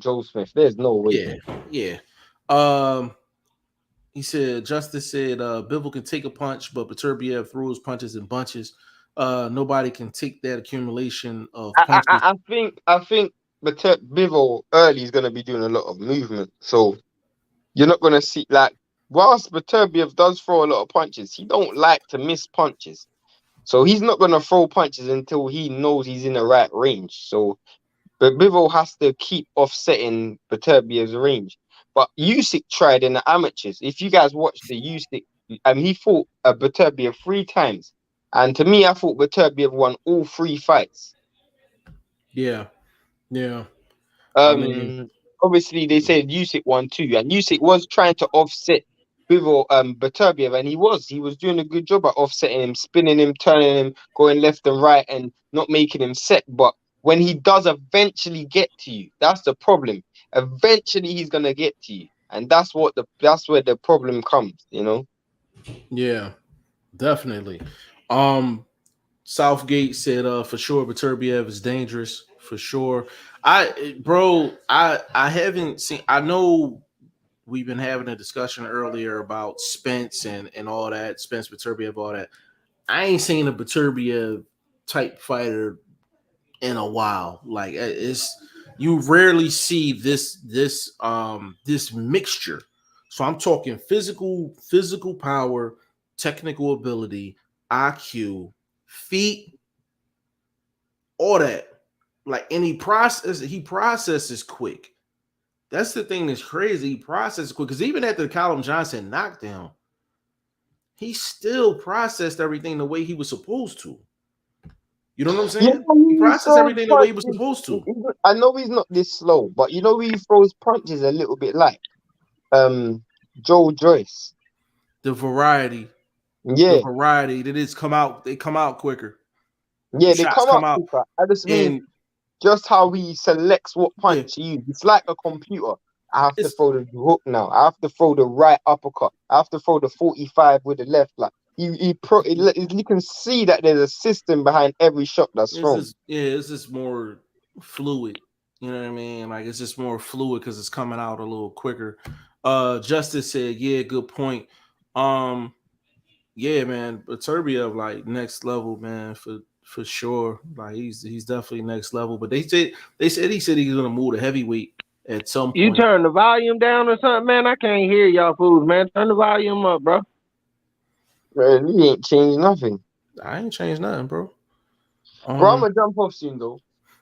Joe Smith. There's no way. Yeah. He said, Justice said, Bivol can take a punch, but Beterbiev throws punches in bunches. Nobody can take that accumulation of punches. I think Bivol early is gonna be doing a lot of movement, so you're not gonna see, like, whilst Beterbiev does throw a lot of punches, he don't like to miss punches. So he's not gonna throw punches until he knows he's in the right range. So, but Bivol has to keep offsetting Beterbiev's range. But Usyk tried in the amateurs. If you guys watched the Usyk, he fought Beterbiev 3 times, and to me, I thought Beterbiev won all 3 fights. Yeah. Obviously they said Usyk won 2, and Usyk was trying to offset Beterbiev, and he was doing a good job at offsetting him, spinning him, turning him, going left and right, and not making him set. But when he does eventually get to you, that's the problem. Eventually he's gonna get to you, and that's where the problem comes. Yeah, definitely. Southgate said for sure Beterbiev is dangerous for sure. I haven't seen. I know we've been having a discussion earlier about Spence and all that, Spence, Beterbiev, all that. I ain't seen a Beterbiev type fighter in a while. Like, you rarely see this mixture. So I'm talking physical power, technical ability, IQ, feet, all that. Like, he processes quick. That's the thing that's crazy. He processed quick because even after the Callum Johnson knockdown, he still processed everything the way he was supposed to. You know what I'm saying? He processed everything the way he was supposed to. I know he's not this slow, but you know he throws punches a little bit like Joe Joyce. The variety. Yeah. The variety. They come out quicker. Yeah, they come out quicker. I just mean just how he selects what punch he uses. It's like a computer. I have to throw the hook now. I have to throw the right uppercut. I have to throw the 45 with the left. Like you can see that there's a system behind every shot that's thrown. It's just more fluid. You know what I mean? Like it's just more fluid because it's coming out a little quicker. Justice said, "Yeah, good point." Yeah, man, Beterbiev like next level, man, for sure. Like he's definitely next level. But he said he's gonna move to heavyweight at some point. You turn the volume down or something, man? I can't hear y'all fools, man. Turn the volume up, bro. Man, he ain't changed nothing. I ain't changed nothing, bro. Bro, I'm gonna jump off soon though.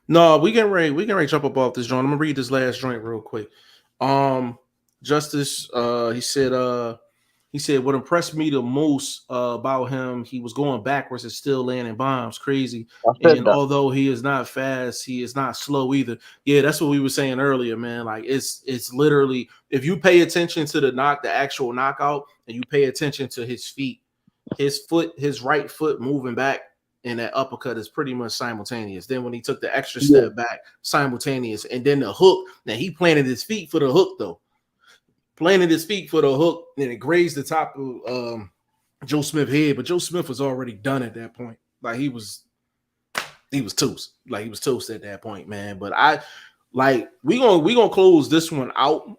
No, we can ready to jump up off this joint. I'm gonna read this last joint real quick. Justice, he said what impressed me the most about him, he was going backwards and still landing bombs. Crazy. And although he is not fast, he is not slow either. Yeah, that's what we were saying earlier, man. Like it's literally, if you pay attention to the actual knockout, and you pay attention to his feet, his right foot moving back, and that uppercut is pretty much simultaneous. Then when he took the extra step back, simultaneous. And then the hook, now he planted his feet for the hook though. Planted his feet for the hook, and it grazed the top of Joe Smith's head. But Joe Smith was already done at that point. Like he was toast. Like he was toast at that point, man. But we gonna close this one out.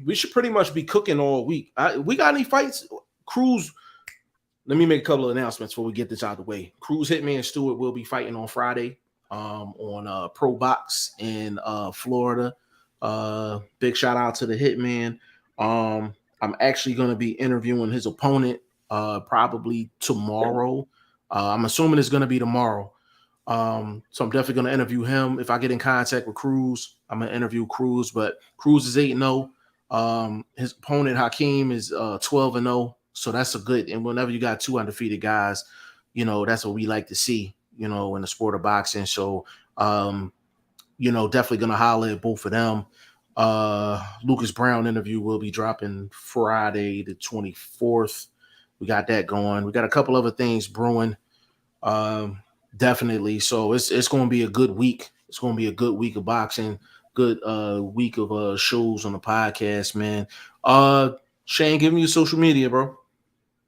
We should pretty much be cooking all week. We got any fights? Cruz. Let me make a couple of announcements before we get this out of the way. Cruz Hitman Stewart will be fighting on Friday on Pro Box in Florida. Big shout out to the Hitman. I'm actually going to be interviewing his opponent probably tomorrow. I'm assuming it's going to be tomorrow. So I'm definitely going to interview him. If I get in contact with Cruz, I'm going to interview Cruz. But Cruz is 8-0. His opponent Hakeem is 12-0. So that's a good. And whenever you got two undefeated guys, you know that's what we like to see. You know, in the sport of boxing. So definitely going to holler at both of them. Lucas Brown interview will be dropping Friday the 24th. We got that going. We got a couple other things brewing. Definitely. So it's going to be a good week. It's going to be a good week of boxing. Good week of shows on the podcast, man. Shane, give me your social media, bro.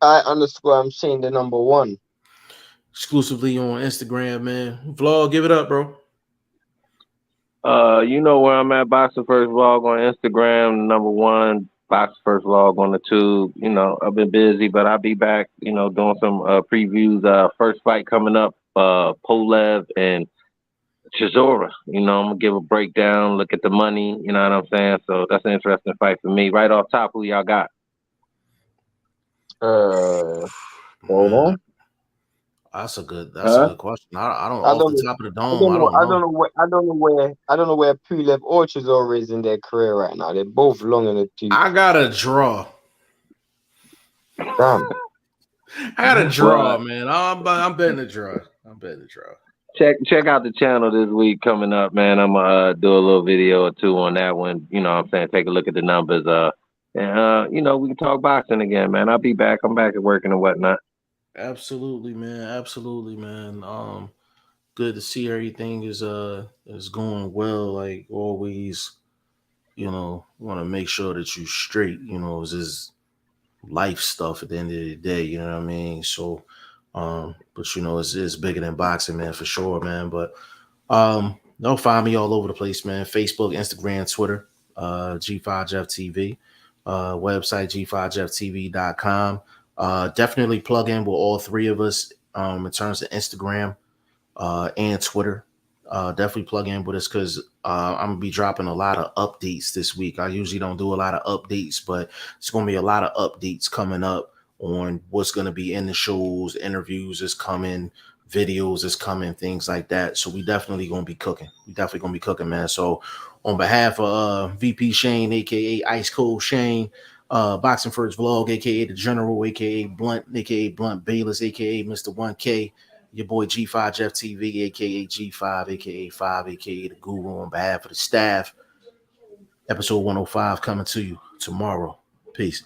I'm Shane the number 1. Exclusively on Instagram, man. Vlog, give it up, bro. You know where I'm at, BoxingFirstVlog on Instagram, number 1, BoxingFirstVlog on the tube. You know, I've been busy, but I'll be back, doing some previews. First fight coming up, Polev and Chisora. I'm going to give a breakdown, look at the money, you know what I'm saying? So that's an interesting fight for me. Right off top, who y'all got? Hold on. That's a good question. I don't off the top of the dome. I don't know where Pulev or Chisora is in their career right now. They're both long in the tooth. I got a draw. Damn. I got a draw, man. I'm betting a draw. Check out the channel this week coming up, man. I'm gonna do a little video or two on that one. You know what I'm saying? Take a look at the numbers. We can talk boxing again, man. I'll be back. I'm back at working and whatnot. Absolutely, man. Good to see everything is going well. Like always, want to make sure that you straight. It's just life stuff at the end of the day. You know what I mean? So, but it's bigger than boxing, man, for sure, man. But they'll find me all over the place, man. Facebook, Instagram, Twitter, G5JeffTV, website G5JeffTV.com. Definitely plug in with all three of us in terms of Instagram and Twitter. Definitely plug in with us because I'm gonna be dropping a lot of updates this week. I usually don't do a lot of updates, but it's gonna be a lot of updates coming up on what's gonna be in the shows, interviews is coming, videos is coming, things like that. So we definitely gonna be cooking. Man. So On behalf of VP Shane, aka Ice Cold Shane, Boxing First Vlog, aka The General, aka Blunt, aka Blunt Bayless, aka Mr. 1K, your boy G5 Jeff TV, aka G5, aka 5, aka The Guru, on behalf of the staff. Episode 105 coming to you tomorrow. Peace.